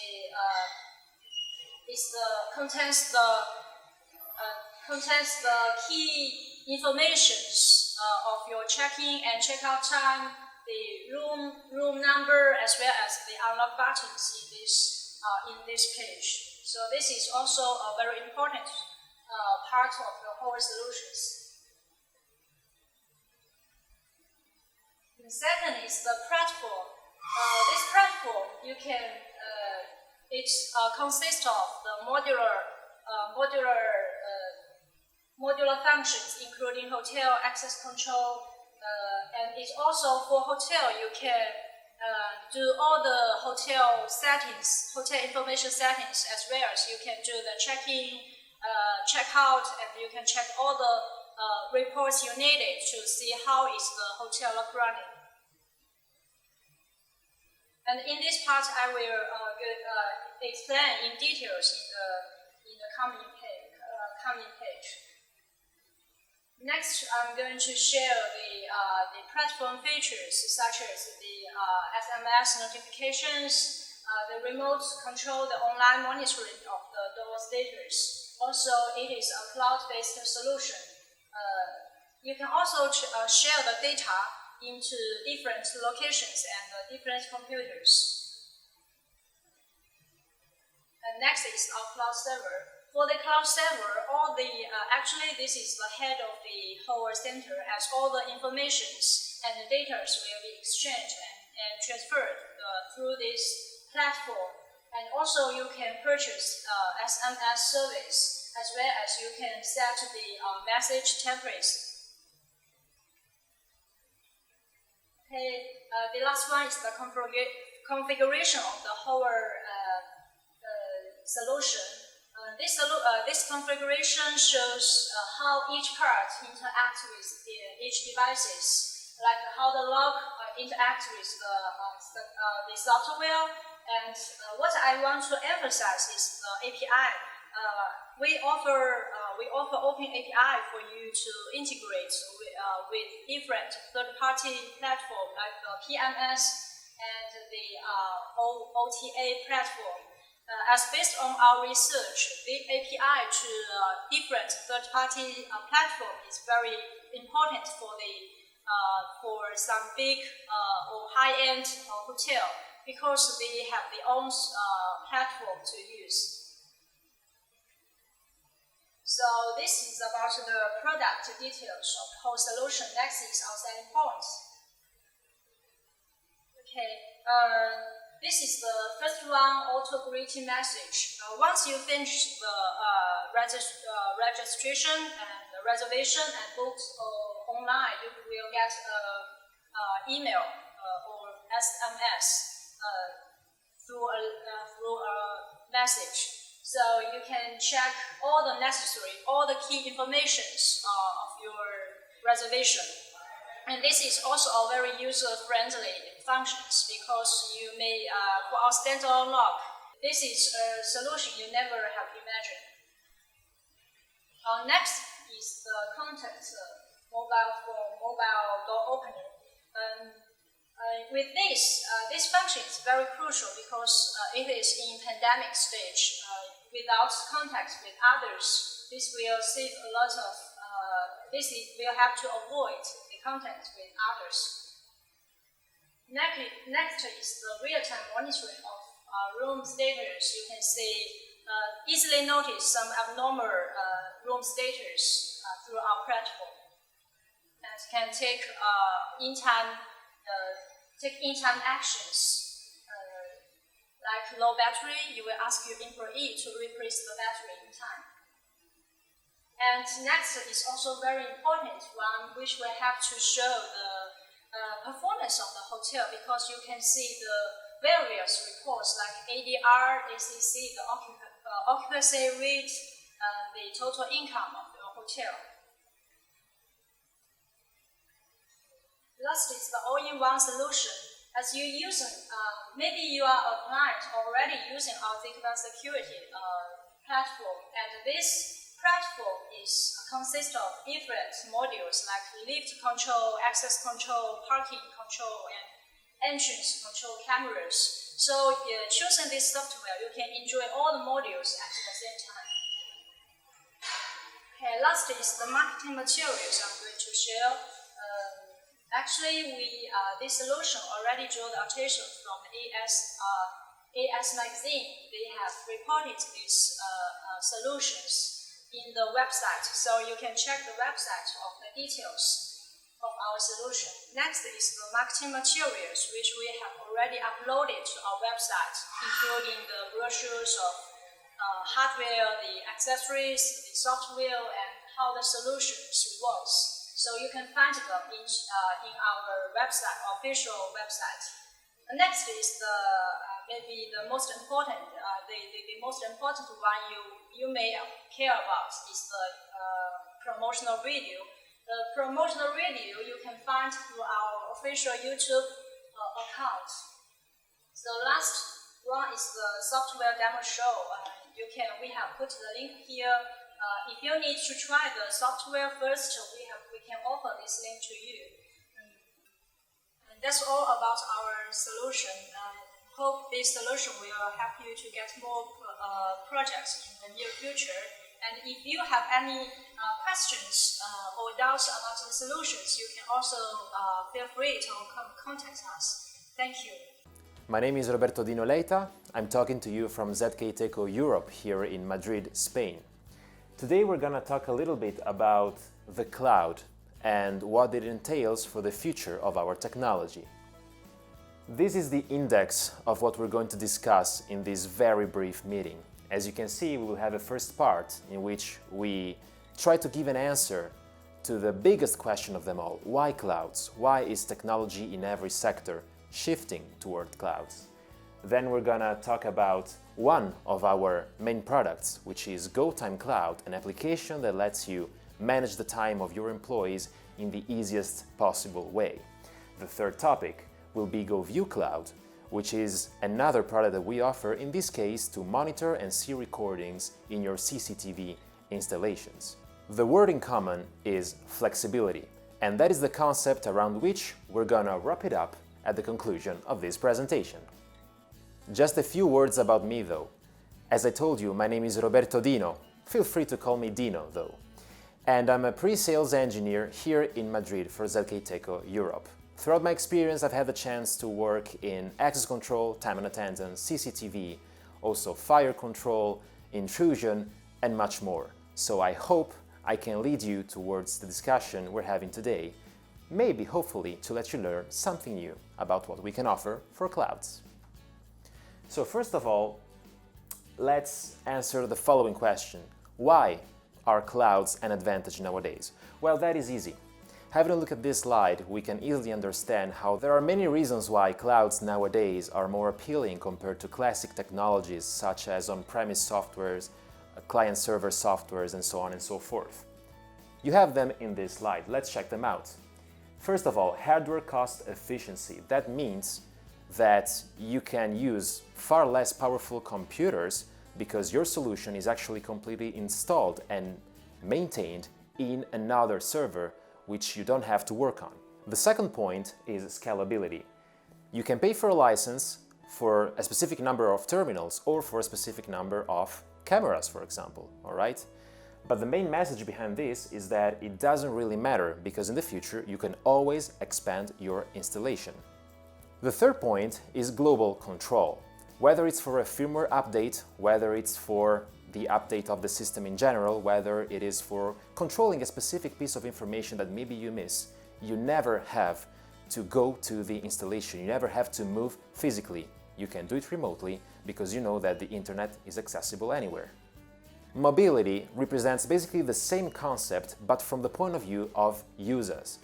Speaker 8: contains the key informations of your check-in and check-out time, the room number, as well as the unlock buttons in this page. So this is also a very important part of the whole solutions. The second is the platform. This platform, it consists of the modular functions, including hotel access control, and it's also for hotel. You can do all the hotel settings, hotel information settings, as well as you can do the check-in, check-out, and you can check all the reports you needed to see how is the hotel running. And in this part, I will explain in details in the coming page. Next, I'm going to share the platform features such as the SMS notifications, the remote control, the online monitoring of the door status. Also, it is a cloud-based solution. You can also share the data into different locations and different computers. And next is our cloud server. For the cloud server, actually this is the head of the whole center, as all the informations and the data will be exchanged and transferred through this platform. And also you can purchase SMS service, as well as you can set the message templates. Okay, the last one is the configuration of the whole solution. This configuration shows how each part interacts with each devices, like how the log interacts with the software. And what I want to emphasize is the API. We offer open API for you to integrate with different third-party platforms like the PMS and the OTA platform. As based on our research, the API to different third-party platform is very important for some big or high-end hotel, because they have their own platform to use. So this is about the product details of the whole solution. Next is our selling points. Okay, this is the first one, auto greeting message. Once you finish the registration and the reservation and book online, you will get an email or SMS through a message. So you can check all the key informations of your reservation. And this is also a very user-friendly functions, because you may, for our standalone log, this is a solution you never have imagined. Next is the contact mobile door opening. With this function is very crucial because it is in pandemic stage. Without contact with others, This will save a lot of, we'll have to avoid the contact with others. Next is the real-time monitoring of room status. You can easily notice some abnormal room status through our platform, and can take in-time actions. Like low battery, you will ask your employee to replace the battery in time. And next is also very important one, which will have to show the performance of the hotel, because you can see the various reports like ADR, ACC, the occupancy rate, the total income of the hotel. Last is the all-in-one solution. As you use, maybe you are a client already using our ZKTeco security platform, and this platform consists of different modules like lift control, access control, parking control, and entrance control cameras. So choosing this software, you can enjoy all the modules at the same time. Okay, last is the marketing materials I'm going to share. Actually, this solution already drew the attention from AS magazine. They have reported these solutions in the website, so you can check the website of the details of our solution. Next is the marketing materials, which we have already uploaded to our website, including the brochures of hardware, the accessories, the software, and how the solutions works. So you can find them in our website, official website. The next is maybe the most important, the most important one you may care about is the promotional video. The promotional video you can find through our official YouTube account. So last one is the software demo show. We have put the link here. If you need to try the software first, we can offer this link to you. And that's all about our solution. Hope this solution will help you to get more projects in the near future. And if you have any questions or doubts about the solutions, you can also feel free to contact us. Thank you.
Speaker 9: My name is Roberto Dino Leita. I'm talking to you from ZKTeco Europe here in Madrid, Spain. Today we're going to talk a little bit about the cloud and what it entails for the future of our technology. This is the index of what we're going to discuss in this very brief meeting. As you can see, we will have a first part in which we try to give an answer to the biggest question of them all. Why clouds? Why is technology in every sector shifting toward clouds? Then we're gonna talk about one of our main products, which is GoTime Cloud, an application that lets you manage the time of your employees in the easiest possible way. The third topic will be GoView Cloud, which is another product that we offer, in this case, to monitor and see recordings in your CCTV installations. The word in common is flexibility, and that is the concept around which we're gonna wrap it up at the conclusion of this presentation. Just a few words about me though. As I told you, my name is Roberto Dino. Feel free to call me Dino though. And I'm a pre-sales engineer here in Madrid for ZKTeco Europe. Throughout my experience, I've had the chance to work in access control, time and attendance, CCTV, also fire control, intrusion, and much more. So I hope I can lead you towards the discussion we're having today, maybe hopefully to let you learn something new about what we can offer for clouds. So first of all, let's answer the following question. Why are clouds an advantage nowadays? Well, that is easy. Having a look at this slide, we can easily understand how there are many reasons why clouds nowadays are more appealing compared to classic technologies such as on-premise softwares, client-server softwares, and so on and so forth. You have them in this slide. Let's check them out. First of all, hardware cost efficiency. That means that you can use far less powerful computers because your solution is actually completely installed and maintained in another server, which you don't have to work on. The second point is scalability. You can pay for a license for a specific number of terminals or for a specific number of cameras, for example, all right? But the main message behind this is that it doesn't really matter, because in the future you can always expand your installation. The third point is global control. Whether it's for a firmware update, whether it's for the update of the system in general, whether it is for controlling a specific piece of information that maybe you miss, you never have to go to the installation, you never have to move physically. You can do it remotely because you know that the internet is accessible anywhere. Mobility represents basically the same concept, but from the point of view of users.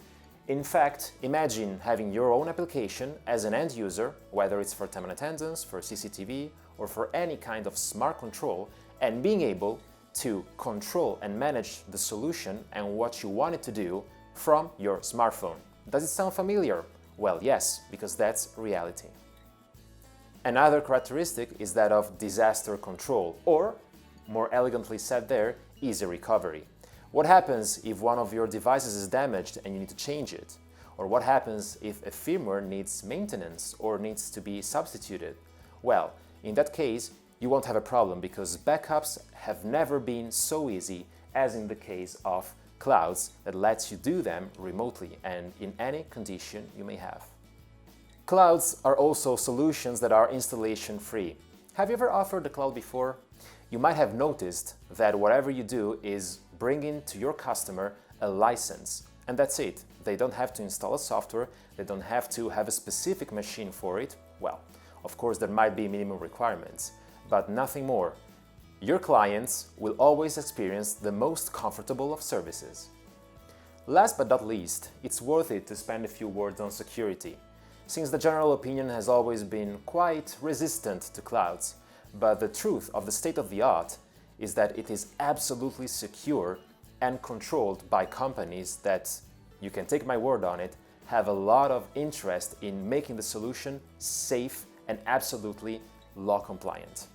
Speaker 9: In fact, imagine having your own application as an end user, whether it's for time and attendance, for CCTV, or for any kind of smart control, and being able to control and manage the solution and what you want it to do from your smartphone. Does it sound familiar? Well, yes, because that's reality. Another characteristic is that of disaster control, or, more elegantly said there, easy recovery. What happens if one of your devices is damaged and you need to change it? Or what happens if a firmware needs maintenance or needs to be substituted? Well, in that case, you won't have a problem because backups have never been so easy as in the case of clouds that lets you do them remotely and in any condition you may have. Clouds are also solutions that are installation free. Have you ever offered the cloud before? You might have noticed that whatever you do is bringing to your customer a license, and that's it. They don't have to install a software, they don't have to have a specific machine for it. Well, of course there might be minimum requirements, but nothing more. Your clients will always experience the most comfortable of services. Last but not least, it's worth it to spend a few words on security, since the general opinion has always been quite resistant to clouds. But the truth of the state-of-the-art is that it is absolutely secure and controlled by companies that, you can take my word on it, have a lot of interest in making the solution safe and absolutely law compliant.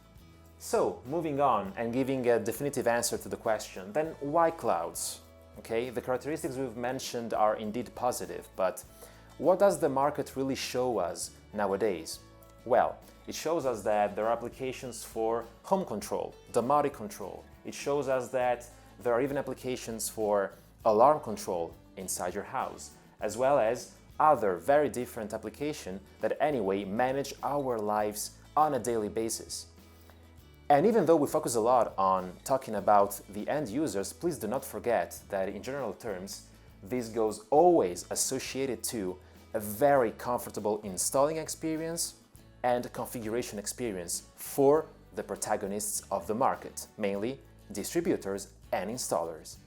Speaker 9: So, moving on and giving a definitive answer to the question, then why clouds? Okay, the characteristics we've mentioned are indeed positive, but what does the market really show us nowadays? Well, it shows us that there are applications for home control, domotic control. It shows us that there are even applications for alarm control inside your house, as well as other very different applications that anyway manage our lives on a daily basis. And even though we focus a lot on talking about the end users, please do not forget that in general terms, this goes always associated to a very comfortable installing experience and configuration experience for the protagonists of the market, mainly distributors and installers.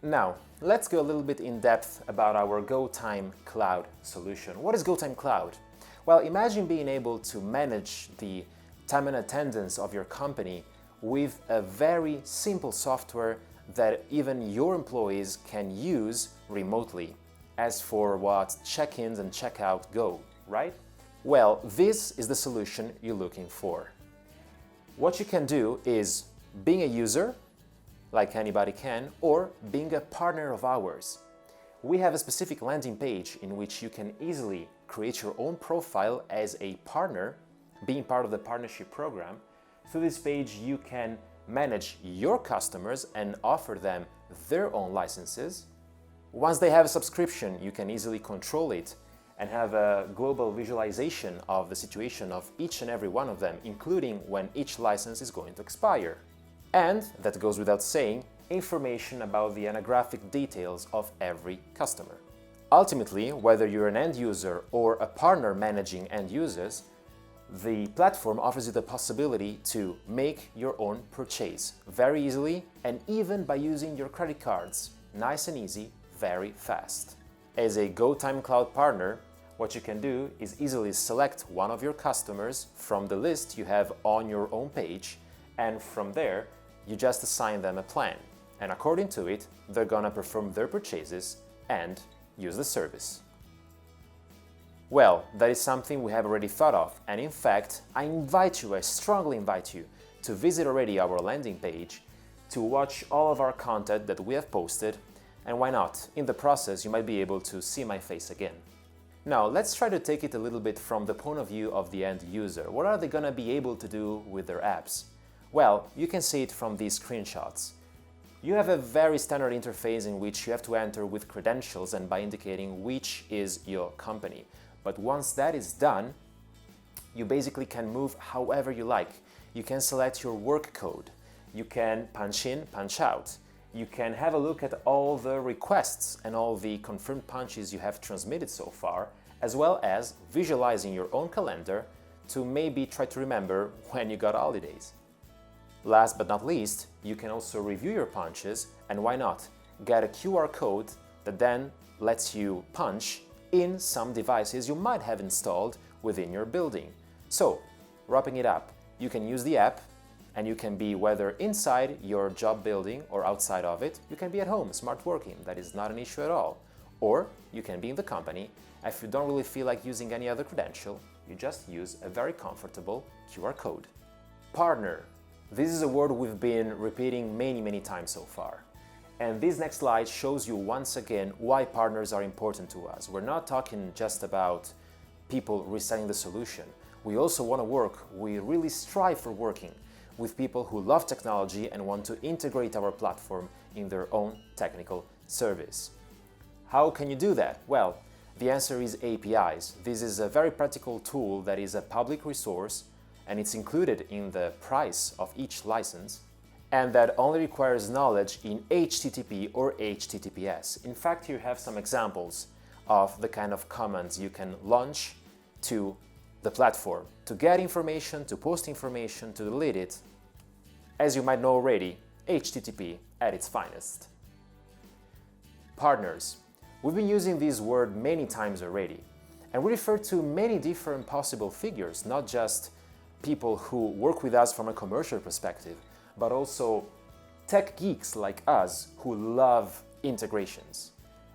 Speaker 9: Now, let's go a little bit in depth about our GoTime Cloud solution. What is GoTime Cloud? Well, imagine being able to manage the time and attendance of your company with a very simple software that even your employees can use remotely, as for what check-ins and check-out go, right? Well, this is the solution you're looking for. What you can do is being a user, like anybody can, or being a partner of ours. We have a specific landing page in which you can easily create your own profile as a partner, being part of the partnership program. Through this page, you can manage your customers and offer them their own licenses. Once they have a subscription, you can easily control it and have a global visualization of the situation of each and every one of them, including when each license is going to expire. And, that goes without saying, information about the anaglyphic details of every customer. Ultimately, whether you're an end user or a partner managing end users, the platform offers you the possibility to make your own purchase very easily and even by using your credit cards. Nice and easy, very fast. As a GoTime Cloud partner, what you can do is easily select one of your customers from the list you have on your own page, and from there, you just assign them a plan. And according to it, they're gonna perform their purchases and use the service. Well, that is something we have already thought of, and in fact, I strongly invite you to visit already our landing page to watch all of our content that we have posted, and why not, in the process you might be able to see my face again. Now, let's try to take it a little bit from the point of view of the end user. What are they gonna be able to do with their apps? Well, you can see it from these screenshots. You have a very standard interface in which you have to enter with credentials and by indicating which is your company. But once that is done, you basically can move however you like. You can select your work code. You can punch in, punch out. You can have a look at all the requests and all the confirmed punches you have transmitted so far, as well as visualizing your own calendar to maybe try to remember when you got holidays. Last but not least, you can also review your punches and why not, get a QR code that then lets you punch in some devices you might have installed within your building. So, wrapping it up, you can use the app and you can be whether inside your job building or outside of it. You can be at home, smart working, that is not an issue at all. Or you can be in the company. If you don't really feel like using any other credential, you just use a very comfortable QR code. Partner. This is a word we've been repeating many times so far. And this next slide shows you once again why partners are important to us. We're not talking just about people reselling the solution. We also want to work, we really strive for working with people who love technology and want to integrate our platform in their own technical service. How can you do that? Well, the answer is APIs. This is a very practical tool that is a public resource and it's included in the price of each license, and that only requires knowledge in HTTP or HTTPS. In fact, here you have some examples of the kind of commands you can launch to the platform to get information, to post information, to delete it. As you might know already, HTTP at its finest. Partners. We've been using this word many times already, and we refer to many different possible figures, not just people who work with us from a commercial perspective, but also tech geeks like us who love integrations.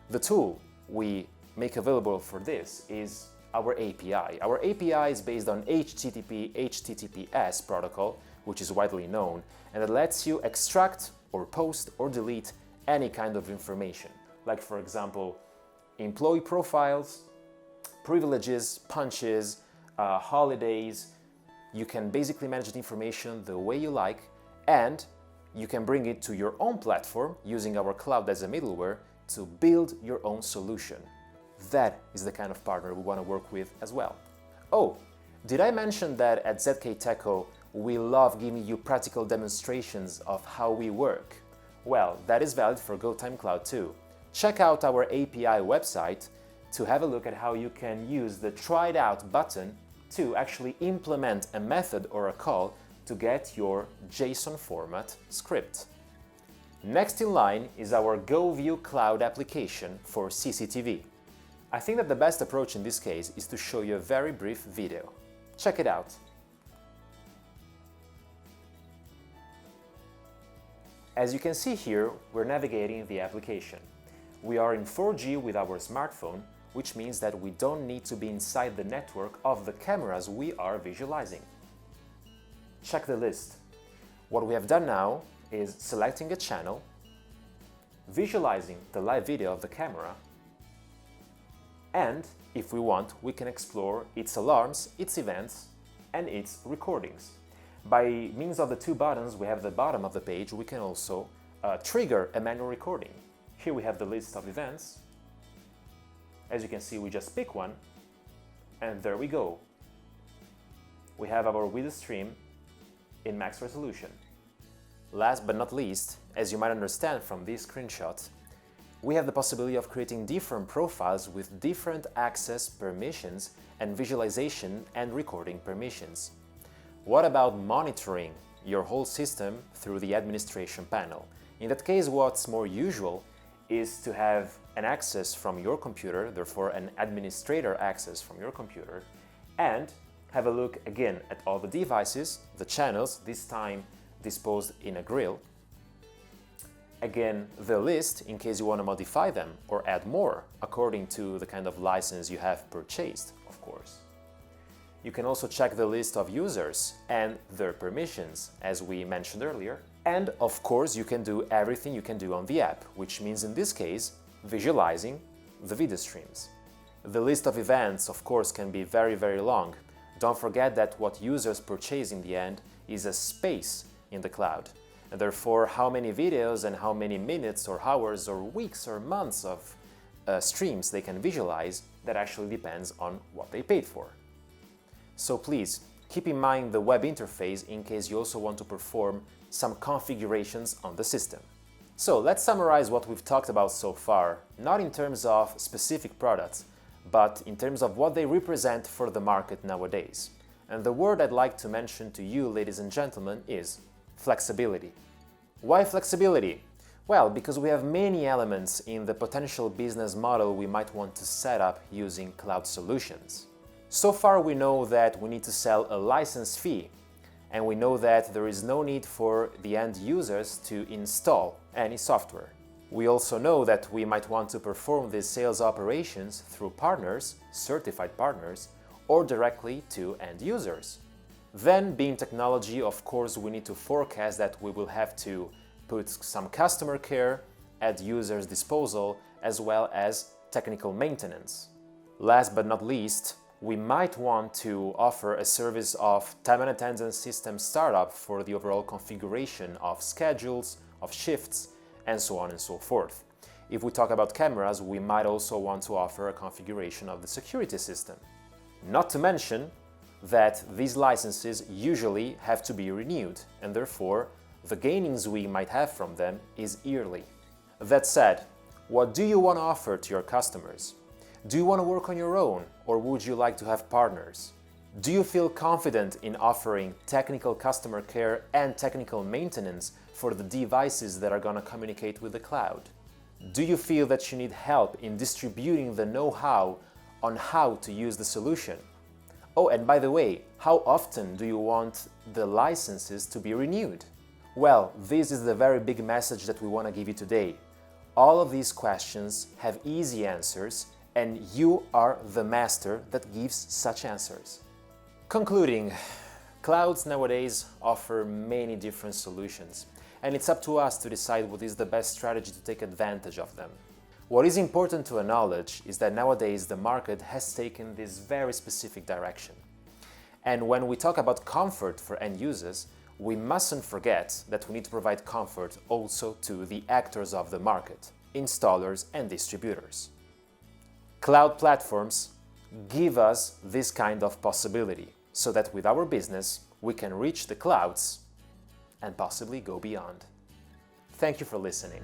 Speaker 9: The tool we make available for this is our API. Our API is based on HTTP/HTTPS protocol, which is widely known, and it lets you extract or post or delete any kind of information, like for example, employee profiles, privileges, punches, holidays. You can basically manage the information the way you like, and you can bring it to your own platform using our cloud as a middleware to build your own solution. That is the kind of partner we want to work with as well. Oh, did I mention that at ZKTeco we love giving you practical demonstrations of how we work? Well, that is valid for GoTime Cloud too. Check out our API website to have a look at how you can use the Try It Out button to actually implement a method or a call to get your JSON format script. Next in line is our GoView Cloud application for CCTV. I think that the best approach in this case is to show you a very brief video. Check it out. As you can see here, we're navigating the application. We are in 4G with our smartphone, which means that we don't need to be inside the network of the cameras we are visualizing. Check the list. What we have done now is selecting a channel, visualizing the live video of the camera, and if we want, we can explore its alarms, its events, and its recordings. By means of the two buttons we have at the bottom of the page, we can also trigger a manual recording. Here we have the list of events. As you can see, we just pick one, and there we go. We have our video stream in max resolution. Last but not least, as you might understand from this screenshot, we have the possibility of creating different profiles with different access permissions and visualization and recording permissions. What about monitoring your whole system through the administration panel? In that case, what's more usual is to have an access from your computer, therefore an administrator access from your computer, and have a look again at all the devices, the channels, this time disposed in a grill. Again, the list in case you want to modify them or add more according to the kind of license you have purchased, of course. You can also check the list of users and their permissions, as we mentioned earlier. And of course, you can do everything you can do on the app, which means in this case, visualizing the video streams. The list of events, of course, can be very long. Don't forget that what users purchase in the end is a space in the cloud. And therefore, how many videos and how many minutes or hours or weeks or months of streams they can visualize, that actually depends on what they paid for. So please, keep in mind the web interface in case you also want to perform some configurations on the system. So let's summarize what we've talked about so far, not in terms of specific products, but in terms of what they represent for the market nowadays. And the word I'd like to mention to you, ladies and gentlemen, is flexibility. Why flexibility? Well, because we have many elements in the potential business model we might want to set up using cloud solutions. So far we know that we need to sell a license fee, and we know that there is no need for the end users to install any software. We also know that we might want to perform these sales operations through partners, certified partners, or directly to end users. Then, being technology, of course, we need to forecast that we will have to put some customer care at users' disposal, as well as technical maintenance. Last but not least, we might want to offer a service of time and attendance system startup for the overall configuration of schedules, of shifts, and so on and so forth. If we talk about cameras, we might also want to offer a configuration of the security system. Not to mention that these licenses usually have to be renewed, and therefore the gainings we might have from them is yearly. That said, what do you want to offer to your customers? Do you want to work on your own, or would you like to have partners? Do you feel confident in offering technical customer care and technical maintenance for the devices that are going to communicate with the cloud? Do you feel that you need help in distributing the know-how on how to use the solution? Oh, and by the way, how often do you want the licenses to be renewed? Well, this is the very big message that we want to give you today. All of these questions have easy answers, and you are the master that gives such answers. Concluding, clouds nowadays offer many different solutions, and it's up to us to decide what is the best strategy to take advantage of them. What is important to acknowledge is that nowadays the market has taken this very specific direction. And when we talk about comfort for end users, we mustn't forget that we need to provide comfort also to the actors of the market, installers and distributors. Cloud platforms give us this kind of possibility, so that with our business we can reach the clouds and possibly go beyond. Thank you for listening.